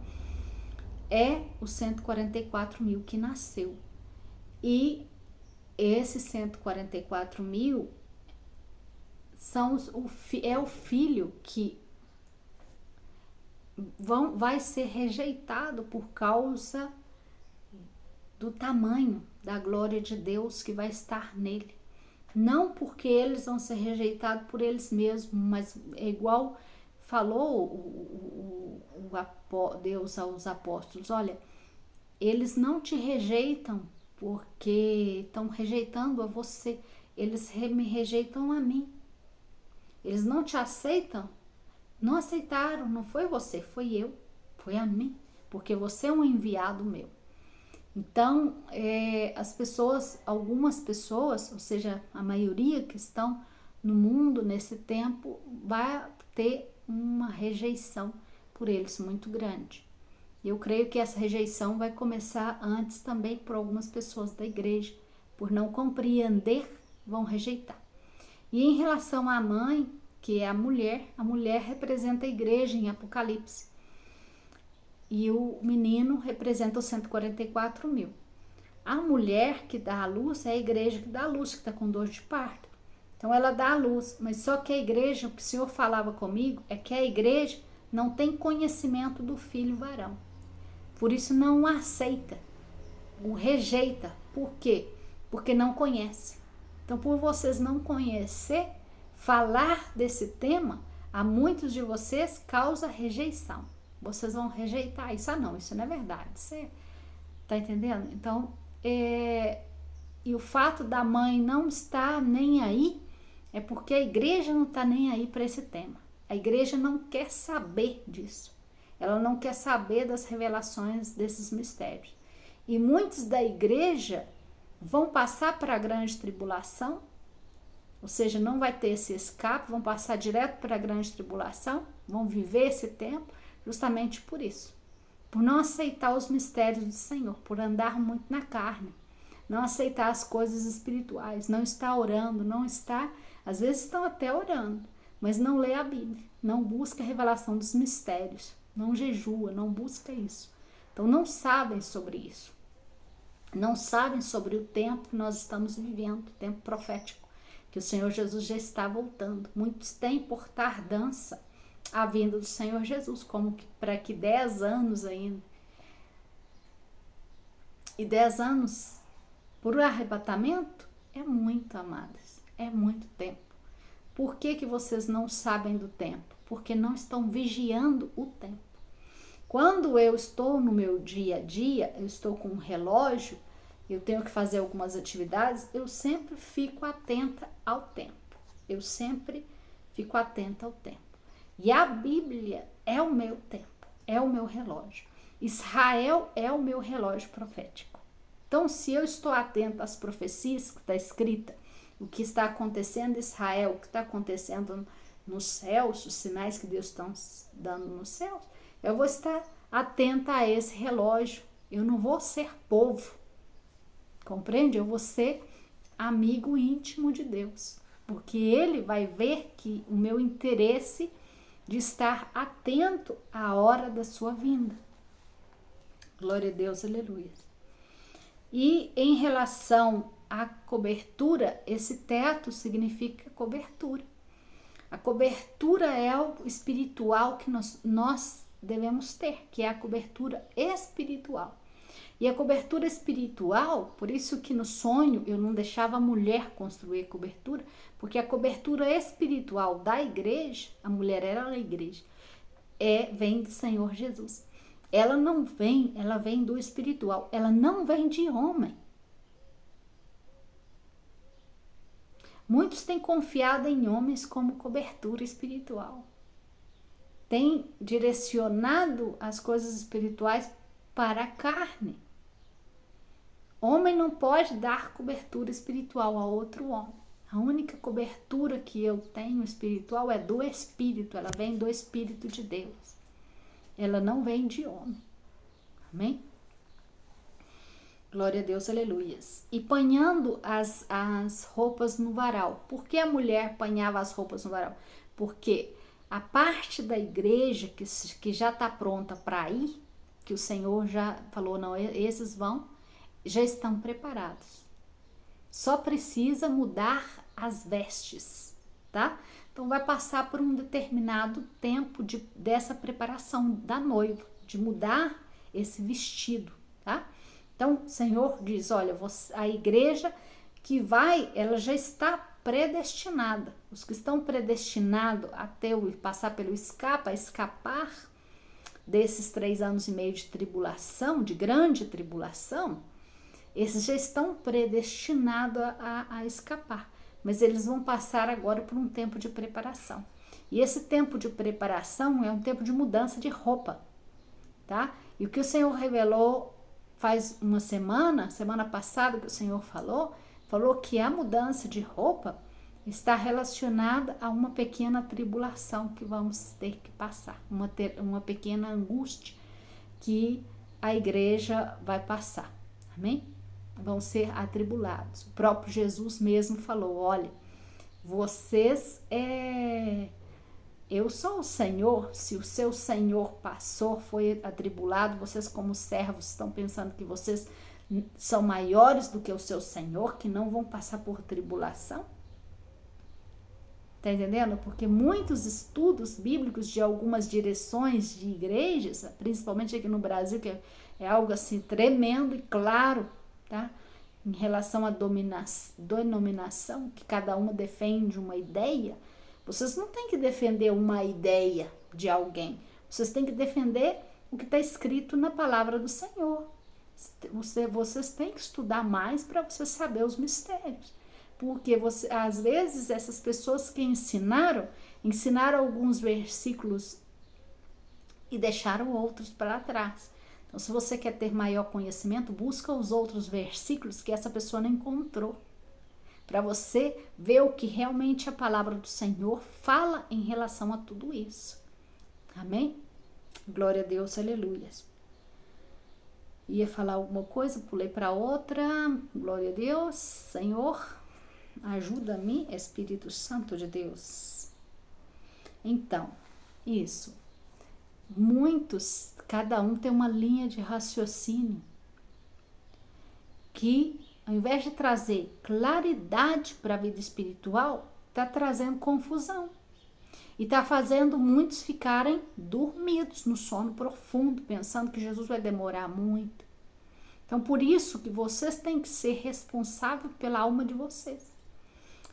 é os 144.000 que nasceu. E esses 144.000 é o filho que vai ser rejeitado por causa do tamanho da glória de Deus que vai estar nele. Não porque eles vão ser rejeitados por eles mesmos, mas é igual falou Deus aos apóstolos, olha, eles não te rejeitam porque estão rejeitando a você, eles me rejeitam a mim. Eles não te aceitam, não aceitaram, não foi você, foi eu, foi a mim, porque você é um enviado meu. Então, algumas pessoas, ou seja, a maioria que estão no mundo nesse tempo, vai ter uma rejeição por eles muito grande. Eu creio que essa rejeição vai começar antes também por algumas pessoas da igreja, por não compreender, vão rejeitar. E em relação à mãe, que é a mulher representa a igreja em Apocalipse. E o menino representa os 144.000. A mulher que dá a luz é a igreja que dá a luz, que está com dor de parto. Então ela dá a luz, mas só que a igreja, o que o Senhor falava comigo, é que a igreja não tem conhecimento do filho varão. Por isso não o aceita, o rejeita. Por quê? Porque não conhece. Então, por vocês não conhecer, falar desse tema, a muitos de vocês causa rejeição. Vocês vão rejeitar isso. Ah, não, isso não é verdade. Você tá entendendo? Então, e o fato da mãe não estar nem aí é porque a igreja não está nem aí para esse tema. A igreja não quer saber disso. Ela não quer saber das revelações desses mistérios. E muitos da igreja vão passar para a grande tribulação, ou seja, não vai ter esse escape, vão passar direto para a grande tribulação, vão viver esse tempo justamente por isso. Por não aceitar os mistérios do Senhor, por andar muito na carne, não aceitar as coisas espirituais, não estar orando, não estar, às vezes estão até orando, mas não lê a Bíblia, não busca a revelação dos mistérios, não jejua, não busca isso. Então não sabem sobre isso. Não sabem sobre o tempo que nós estamos vivendo, o tempo profético, que o Senhor Jesus já está voltando. Muitos têm por tardança a vinda do Senhor Jesus, como que para que 10 anos ainda. E 10 anos por arrebatamento é muito, amadas, é muito tempo. Por que vocês não sabem do tempo? Porque não estão vigiando o tempo. Quando eu estou no meu dia a dia, eu estou com um relógio, eu tenho que fazer algumas atividades, eu sempre fico atenta ao tempo. Eu sempre fico atenta ao tempo. E a Bíblia é o meu tempo, é o meu relógio. Israel é o meu relógio profético. Então, se eu estou atenta às profecias que está escrita, o que está acontecendo em Israel, o que está acontecendo nos céus, os sinais que Deus está dando nos céus, eu vou estar atenta a esse relógio. Eu não vou ser povo, compreende? Eu vou ser amigo íntimo de Deus, porque Ele vai ver que o meu interesse de estar atento à hora da sua vinda. Glória a Deus, aleluia. E em relação à cobertura, esse teto significa cobertura. A cobertura é o espiritual que nós devemos ter, que é a cobertura espiritual. E a cobertura espiritual, por isso que no sonho eu não deixava a mulher construir cobertura, porque a cobertura espiritual da igreja, a mulher era a igreja, vem do Senhor Jesus. Ela não vem, ela vem do espiritual, ela não vem de homem. Muitos têm confiado em homens como cobertura espiritual. Têm direcionado as coisas espirituais para a carne. Homem não pode dar cobertura espiritual a outro homem. A única cobertura que eu tenho espiritual é do Espírito, ela vem do Espírito de Deus. Ela não vem de homem. Amém? Glória a Deus, aleluias. E panhando as roupas no varal. Por que a mulher panhava as roupas no varal? Porque a parte da igreja que já está pronta para ir, que o Senhor já falou, não, esses já estão preparados. Só precisa mudar as vestes, tá? Então vai passar por um determinado tempo dessa preparação da noiva, de mudar esse vestido, tá? Então o Senhor diz, olha, a igreja que vai, ela já está predestinada. Os que estão predestinados a passar pelo a escapar desses 3 anos e meio de tribulação, de grande tribulação, esses já estão predestinados a escapar, mas eles vão passar agora por um tempo de preparação. E esse tempo de preparação é um tempo de mudança de roupa, tá? E o que o Senhor revelou faz uma semana passada que o Senhor falou que a mudança de roupa está relacionada a uma pequena tribulação que vamos ter que passar, uma pequena angústia que a igreja vai passar, amém? Vão ser atribulados. O próprio Jesus mesmo falou, olha, eu sou o Senhor, se o seu Senhor passou, foi atribulado, vocês como servos estão pensando que vocês são maiores do que o seu Senhor, que não vão passar por tribulação? Tá entendendo? Porque muitos estudos bíblicos de algumas direções de igrejas, principalmente aqui no Brasil, que é algo assim tremendo e claro, tá? Em relação à denominação, que cada uma defende uma ideia, vocês não têm que defender uma ideia de alguém, vocês têm que defender o que está escrito na palavra do Senhor. Vocês têm que estudar mais para você saber os mistérios. Porque às vezes essas pessoas que ensinaram alguns versículos e deixaram outros para trás. Então, se você quer ter maior conhecimento, busca os outros versículos que essa pessoa não encontrou, para você ver o que realmente a palavra do Senhor fala em relação a tudo isso. Amém? Glória a Deus, aleluia. Ia falar alguma coisa, pulei para outra. Glória a Deus, Senhor. Ajuda-me, Espírito Santo de Deus. Então, isso. Muitos, cada um tem uma linha de raciocínio que, ao invés de trazer claridade para a vida espiritual, está trazendo confusão. E está fazendo muitos ficarem dormidos no sono profundo, pensando que Jesus vai demorar muito. Então, por isso que vocês têm que ser responsáveis pela alma de vocês.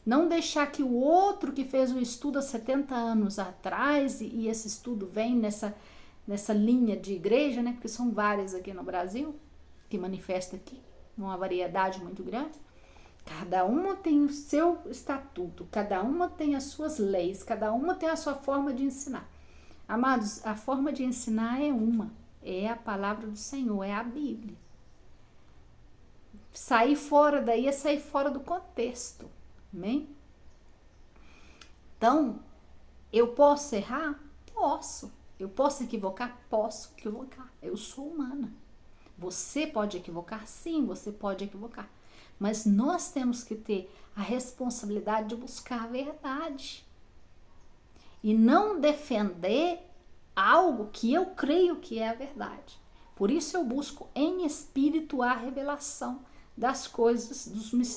Não deixar que o outro que fez o estudo há 70 anos atrás, e esse estudo vem nessa linha de igreja, né? Porque são várias aqui no Brasil, que manifesta aqui, uma variedade muito grande. Cada uma tem o seu estatuto, cada uma tem as suas leis, cada uma tem a sua forma de ensinar. Amados, a forma de ensinar é uma, é a palavra do Senhor, é a Bíblia. Sair fora daí é sair fora do contexto. Amém? Então, eu posso errar? Posso. Eu posso equivocar? Posso equivocar. Eu sou humana. Você pode equivocar? Sim, você pode equivocar. Mas nós temos que ter a responsabilidade de buscar a verdade. E não defender algo que eu creio que é a verdade. Por isso eu busco em espírito a revelação das coisas,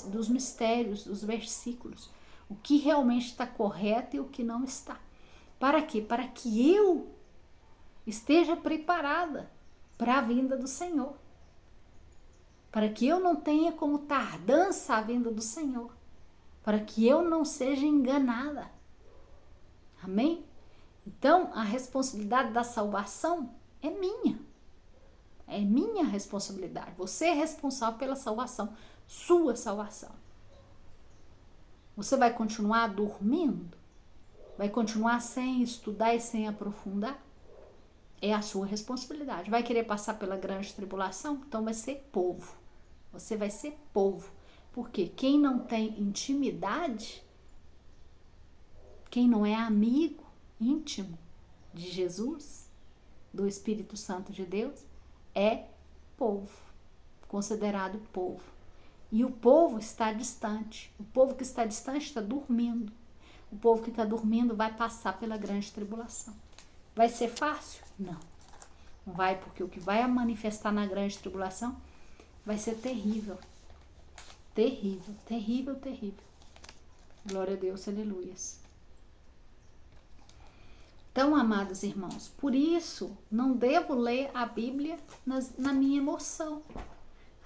dos mistérios, dos versículos. O que realmente está correto e o que não está. Para quê? Para que eu esteja preparada para a vinda do Senhor. Para que eu não tenha como tardança a vinda do Senhor. Para que eu não seja enganada. Amém? Então, a responsabilidade da salvação é minha. É minha responsabilidade. Você é responsável pela salvação. Sua salvação. Você vai continuar dormindo? Vai continuar sem estudar e sem aprofundar? É a sua responsabilidade. Vai querer passar pela grande tribulação? Então vai ser povo. Você vai ser povo. Porque quem não tem intimidade, quem não é amigo íntimo de Jesus, do Espírito Santo de Deus, é povo, considerado povo. E o povo está distante. O povo que está distante está dormindo. O povo que está dormindo vai passar pela grande tribulação. Vai ser fácil? Não. Não vai, porque o que vai manifestar na grande tribulação vai ser terrível. Terrível, terrível, terrível. Glória a Deus, aleluias. Então, amados irmãos, por isso não devo ler a Bíblia na minha emoção.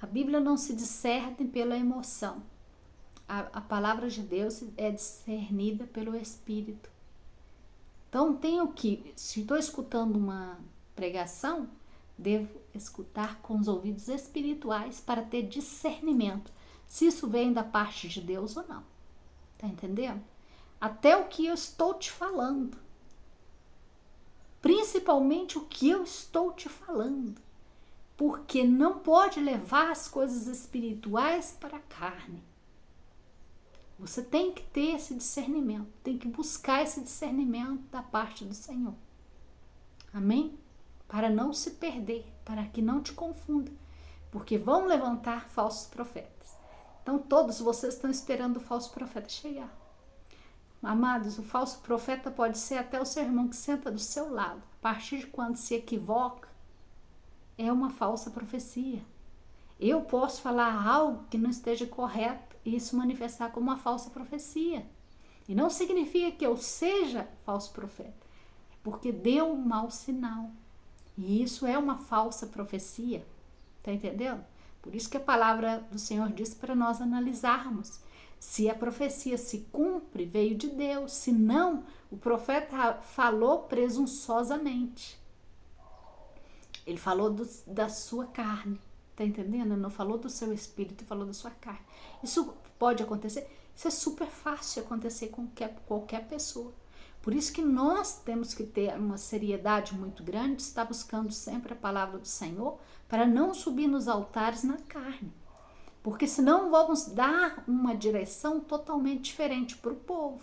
A Bíblia não se discerne pela emoção. A palavra de Deus é discernida pelo Espírito. Então, se estou escutando uma pregação, devo escutar com os ouvidos espirituais para ter discernimento, se isso vem da parte de Deus ou não. Tá entendendo? Até o que eu estou te falando. Principalmente o que eu estou te falando. Porque não pode levar as coisas espirituais para a carne. Você tem que ter esse discernimento, tem que buscar esse discernimento da parte do Senhor. Amém? Para não se perder, para que não te confunda, porque vão levantar falsos profetas. Então todos vocês estão esperando o falso profeta chegar. Amados, o falso profeta pode ser até o seu irmão que senta do seu lado. A partir de quando se equivoca, é uma falsa profecia. Eu posso falar algo que não esteja correto e isso manifestar como uma falsa profecia. E não significa que eu seja falso profeta, é porque deu um mau sinal. E isso é uma falsa profecia. Tá entendendo? Por isso que a palavra do Senhor diz para nós analisarmos se a profecia se cumpre, veio de Deus. Se não, o profeta falou presunçosamente. Ele falou da sua carne. Tá entendendo? Ele não falou do seu espírito, falou da sua carne. Isso pode acontecer? Isso é super fácil de acontecer com qualquer pessoa. Por isso que nós temos que ter uma seriedade muito grande, estar buscando sempre a palavra do Senhor, para não subir nos altares na carne. Porque senão vamos dar uma direção totalmente diferente para o povo,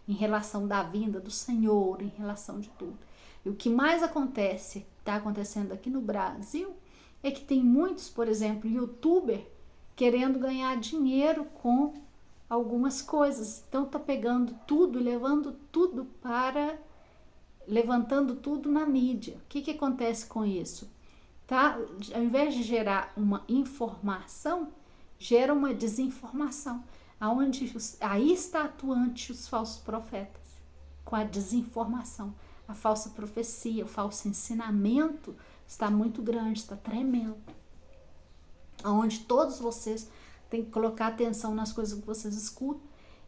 em relação da vinda do Senhor, em relação de tudo. E o que mais está acontecendo aqui no Brasil, é que tem muitos, por exemplo, youtuber querendo ganhar dinheiro com algumas coisas. Então tá pegando tudo, levantando tudo na mídia. O que acontece com isso? Tá? Ao invés de gerar uma informação, gera uma desinformação, aí está atuante os falsos profetas, com a desinformação, a falsa profecia, o falso ensinamento está muito grande, está tremendo, onde todos vocês têm que colocar atenção nas coisas que vocês escutam,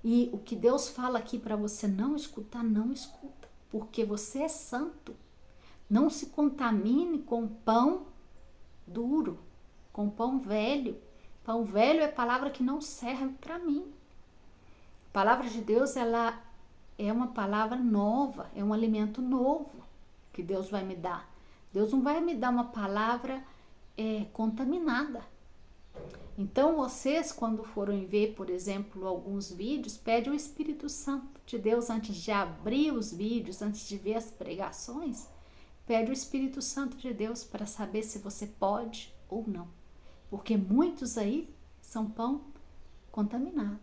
e o que Deus fala aqui para você não escutar, não escuta, porque você é santo. Não se contamine com pão duro, com pão velho. Pão velho é palavra que não serve para mim. A palavra de Deus, ela é uma palavra nova, é um alimento novo que Deus vai me dar. Deus não vai me dar uma palavra contaminada. Então, vocês, quando forem ver, por exemplo, alguns vídeos, pede o Espírito Santo de Deus antes de abrir os vídeos, antes de ver as pregações, pede o Espírito Santo de Deus para saber se você pode ou não. Porque muitos aí são pão contaminado,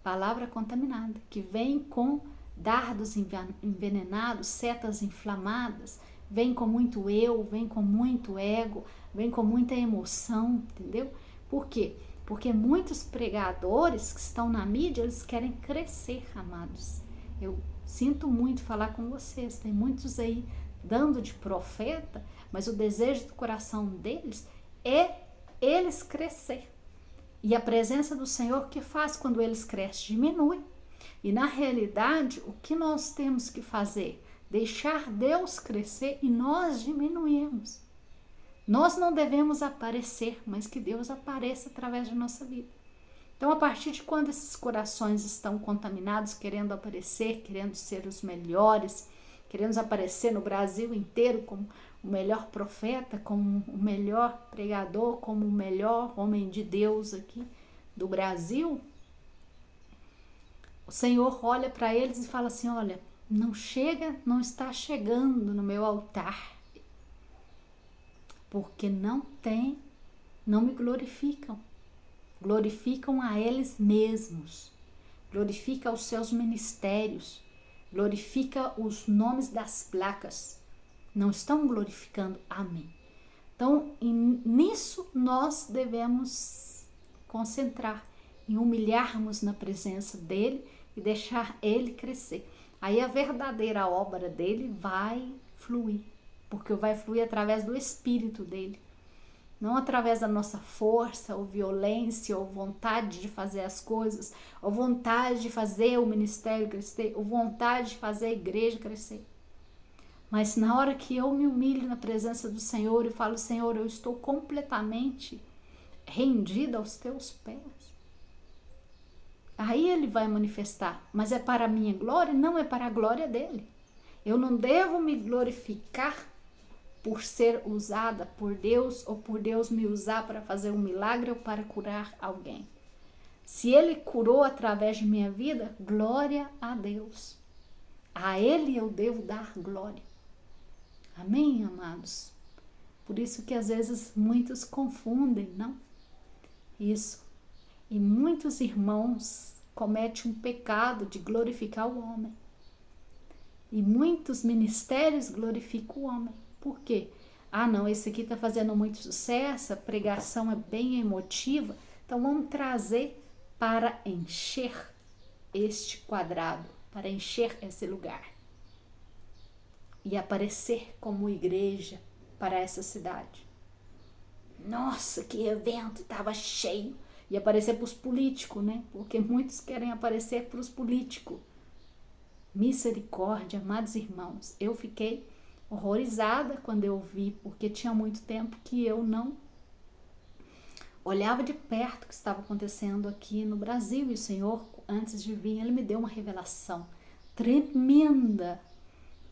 palavra contaminada, que vem com dardos envenenados, setas inflamadas, vem com muito eu, vem com muito ego, vem com muita emoção, entendeu? Por quê? Porque muitos pregadores que estão na mídia, eles querem crescer, amados. Eu sinto muito falar com vocês, tem muitos aí dando de profeta, mas o desejo do coração deles é eles crescer. E a presença do Senhor, que faz quando eles crescem? Diminui. E na realidade, o que nós temos que fazer? Deixar Deus crescer e nós diminuirmos. Nós não devemos aparecer, mas que Deus apareça através de nossa vida. Então, a partir de quando esses corações estão contaminados, querendo aparecer, querendo ser os melhores, querendo aparecer no Brasil inteiro como o melhor profeta, como o melhor pregador, como o melhor homem de Deus aqui do Brasil, o Senhor olha para eles e fala assim: olha, não está chegando no meu altar, porque não me glorificam. Glorificam a eles mesmos, glorifica os seus ministérios, glorifica os nomes das placas, não estão glorificando a mim. Então, nisso nós devemos concentrar, em humilharmos na presença dele e deixar ele crescer. Aí a verdadeira obra dele vai fluir, porque vai fluir através do Espírito dele, não através da nossa força, ou violência, ou vontade de fazer as coisas, ou vontade de fazer o ministério crescer, ou vontade de fazer a igreja crescer. Mas na hora que eu me humilho na presença do Senhor e falo: Senhor, eu estou completamente rendida aos teus pés, aí ele vai manifestar. Mas é para a minha glória? Não, é para a glória dele. Eu não devo me glorificar por ser usada por Deus, ou por Deus me usar para fazer um milagre ou para curar alguém. Se ele curou através de minha vida, glória a Deus. A ele eu devo dar glória. Amém, amados? Por isso que às vezes muitos confundem, não? Isso. E muitos irmãos cometem um pecado de glorificar o homem. E muitos ministérios glorificam o homem. Por quê? Ah, não, esse aqui está fazendo muito sucesso, a pregação é bem emotiva, então vamos trazer para encher este quadrado, para encher esse lugar e aparecer como igreja para essa cidade. Nossa, que evento, estava cheio. E aparecer para os políticos, né? Porque muitos querem aparecer para os políticos. Misericórdia, amados irmãos. Eu fiquei horrorizada quando eu vi, porque tinha muito tempo que eu não olhava de perto o que estava acontecendo aqui no Brasil. E o Senhor, antes de vir, Ele me deu uma revelação tremenda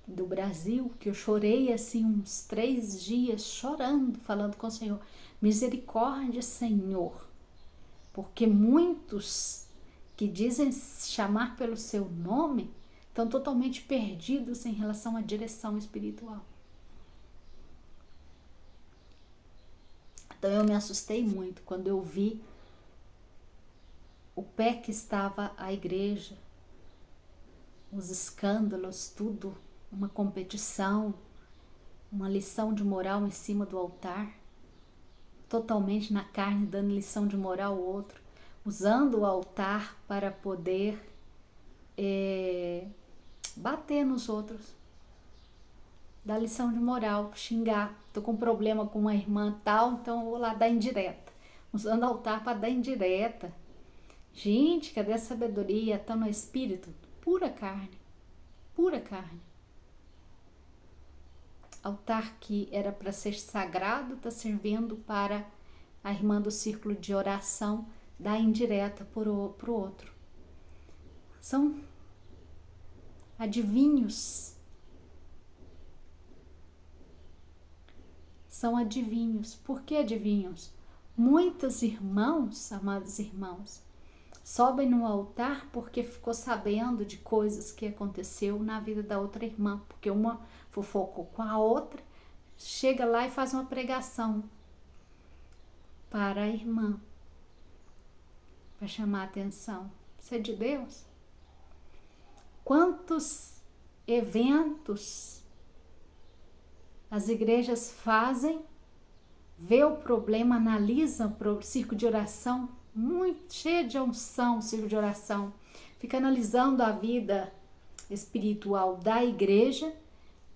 do Brasil, que eu chorei assim uns 3 dias, chorando, falando com o Senhor. Misericórdia, Senhor. Porque muitos que dizem chamar pelo seu nome estão totalmente perdidos em relação à direção espiritual. Então eu me assustei muito quando eu vi o pé que estava a igreja, os escândalos, tudo, uma competição, uma lição de moral em cima do altar, totalmente na carne, dando lição de moral ao outro, usando o altar para poder bater nos outros, dar lição de moral, xingar. Tô com problema com uma irmã tal, então eu vou lá dar indireta, usando o altar para dar indireta. Gente, cadê a sabedoria? Tá no espírito? Pura carne, pura carne. Altar que era para ser sagrado, está servindo para a irmã do círculo de oração dar indireta para o outro. São adivinhos. São adivinhos. Por que adivinhos? Muitos irmãos, amados irmãos, sobem no altar porque ficou sabendo de coisas que aconteceu na vida da outra irmã, porque uma fofocou com a outra, chega lá e faz uma pregação para a irmã, para chamar a atenção. Isso é de Deus? Quantos eventos as igrejas fazem, vê o problema, analisam o círculo de oração, muito cheio de unção, círculo de oração, fica analisando a vida espiritual da igreja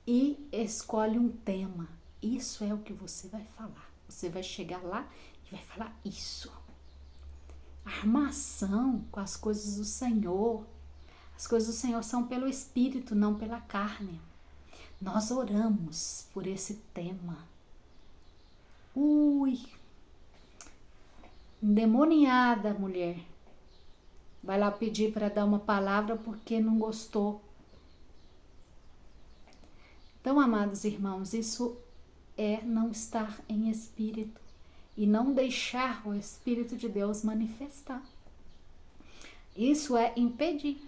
e escolhe um tema. Isso é o que você vai falar. Você vai chegar lá e vai falar isso. Armação com as coisas do Senhor. As coisas do Senhor são pelo Espírito, não pela carne. Nós oramos por esse tema. Endemoniada mulher. Vai lá pedir para dar uma palavra porque não gostou. Então, amados irmãos, isso é não estar em espírito e não deixar o Espírito de Deus manifestar. Isso é impedir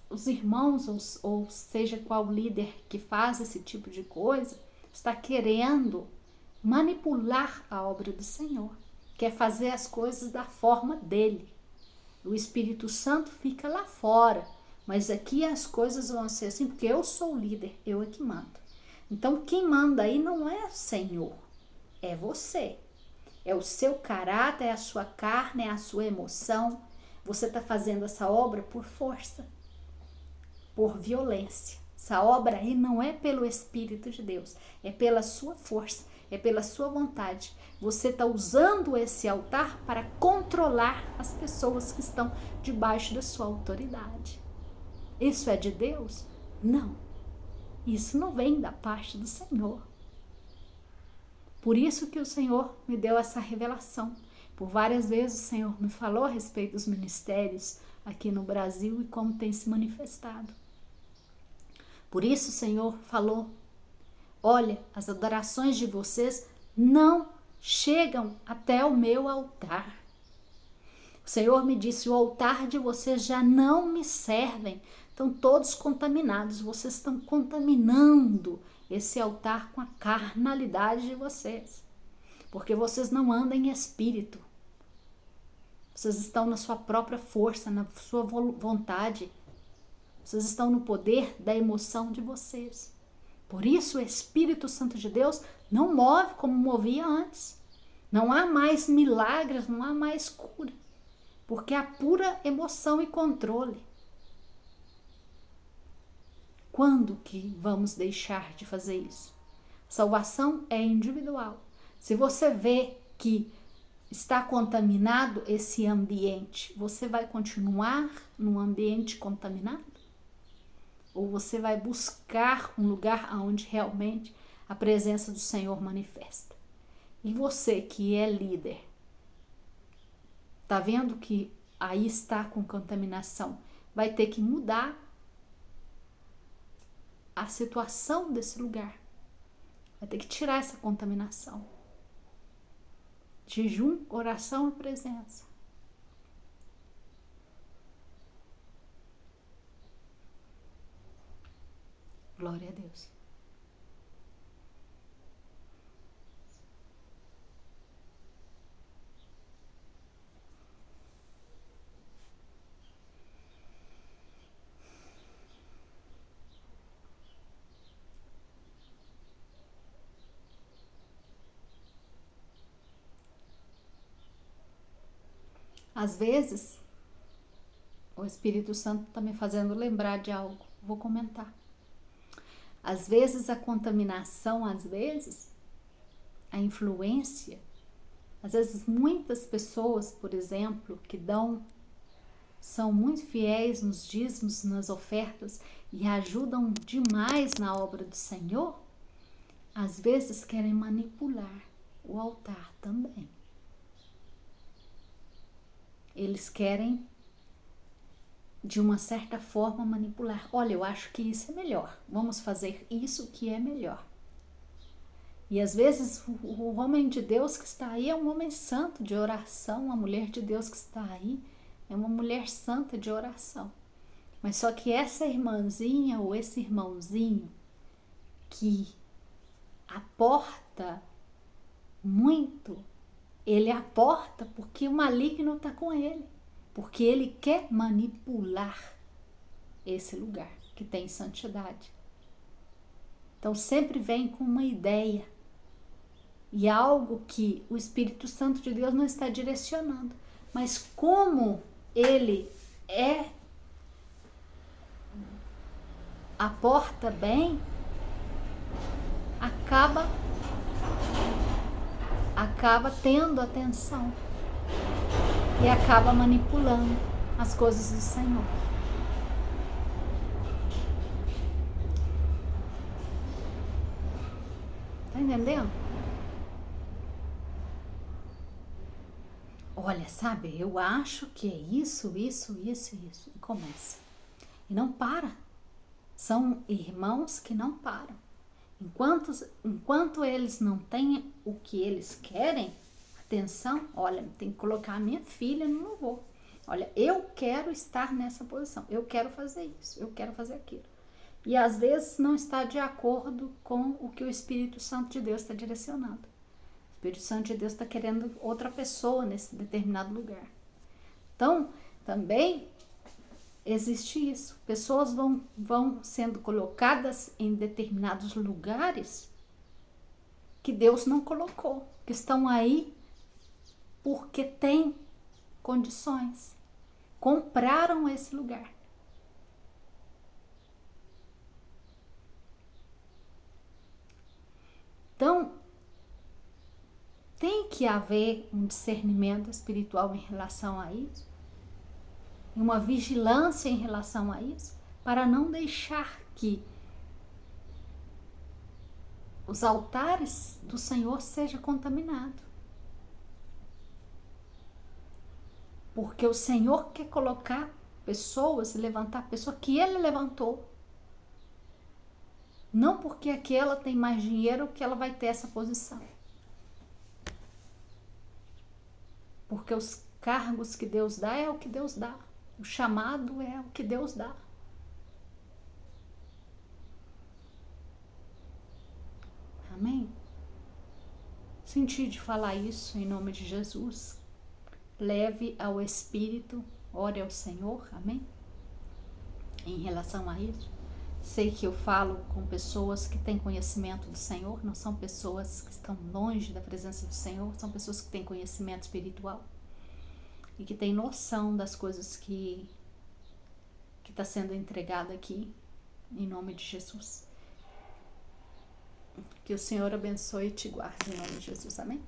os irmãos, ou seja qual líder que faz esse tipo de coisa, está querendo manipular a obra do Senhor, quer fazer as coisas da forma dele. O Espírito Santo fica lá fora, mas aqui as coisas vão ser assim, porque eu sou o líder, eu é que mando. Então quem manda aí não é o Senhor, é você. É o seu caráter, é a sua carne, é a sua emoção. Você está fazendo essa obra por força, por violência. Essa obra aí não é pelo Espírito de Deus, é pela sua força, é pela sua vontade. Você está usando esse altar para controlar as pessoas que estão debaixo da sua autoridade. Isso é de Deus? Não. Isso não vem da parte do Senhor. Por isso que o Senhor me deu essa revelação. Por várias vezes o Senhor me falou a respeito dos ministérios aqui no Brasil e como tem se manifestado. Por isso o Senhor falou: olha, as adorações de vocês não chegam até o meu altar. O Senhor me disse: o altar de vocês já não me servem. Estão todos contaminados. Vocês estão contaminando esse altar com a carnalidade de vocês. Porque vocês não andam em espírito. Vocês estão na sua própria força, na sua vontade. Vocês estão no poder da emoção de vocês. Por isso o Espírito Santo de Deus não move como movia antes. Não há mais milagres, não há mais cura. Porque há pura emoção e controle. Quando que vamos deixar de fazer isso? Salvação é individual. Se você vê que está contaminado esse ambiente, você vai continuar num ambiente contaminado? Ou você vai buscar um lugar onde realmente a presença do Senhor manifesta? E você que é líder, tá vendo que aí está com contaminação, vai ter que mudar a situação desse lugar. Vai ter que tirar essa contaminação. Jejum, oração e presença. Glória a Deus. Às vezes, o Espírito Santo está me fazendo lembrar de algo. Vou comentar. Às vezes a contaminação, às vezes a influência, às vezes muitas pessoas, por exemplo, que são muito fiéis nos dízimos, nas ofertas e ajudam demais na obra do Senhor, às vezes querem manipular o altar também. Eles querem, de uma certa forma, manipular. Olha, eu acho que isso é melhor. Vamos fazer isso que é melhor. E às vezes o homem de Deus que está aí é um homem santo de oração. A mulher de Deus que está aí é uma mulher santa de oração. Mas só que essa irmãzinha ou esse irmãozinho que aporta muito, ele aporta porque o maligno está com ele. Porque ele quer manipular esse lugar que tem santidade. Então sempre vem com uma ideia e algo que o Espírito Santo de Deus não está direcionando. Mas como ele aporta bem, acaba tendo atenção e acaba manipulando as coisas do Senhor. Tá entendendo? Olha, sabe, eu acho que é isso. E começa. E não para. São irmãos que não param. Enquanto eles não têm o que eles querem, atenção, olha, tem que colocar a minha filha no louvor. Olha, eu quero estar nessa posição, eu quero fazer isso, eu quero fazer aquilo. E às vezes não está de acordo com o que o Espírito Santo de Deus está direcionando. O Espírito Santo de Deus está querendo outra pessoa nesse determinado lugar. Então, também existe isso. Pessoas vão sendo colocadas em determinados lugares que Deus não colocou, que estão aí porque têm condições. Compraram esse lugar. Então, tem que haver um discernimento espiritual em relação a isso, uma vigilância em relação a isso, para não deixar que os altares do Senhor sejam contaminados. Porque o Senhor quer colocar pessoas e levantar pessoas que Ele levantou. Não porque aquela tem mais dinheiro que ela vai ter essa posição. Porque os cargos que Deus dá é o que Deus dá. O chamado é o que Deus dá. Amém? Senti de falar isso em nome de Jesus. Leve ao Espírito, ore ao Senhor, amém? Em relação a isso. Sei que eu falo com pessoas que têm conhecimento do Senhor, não são pessoas que estão longe da presença do Senhor, são pessoas que têm conhecimento espiritual e que têm noção das coisas que está sendo entregada aqui, em nome de Jesus. Que o Senhor abençoe e te guarde, em nome de Jesus. Amém?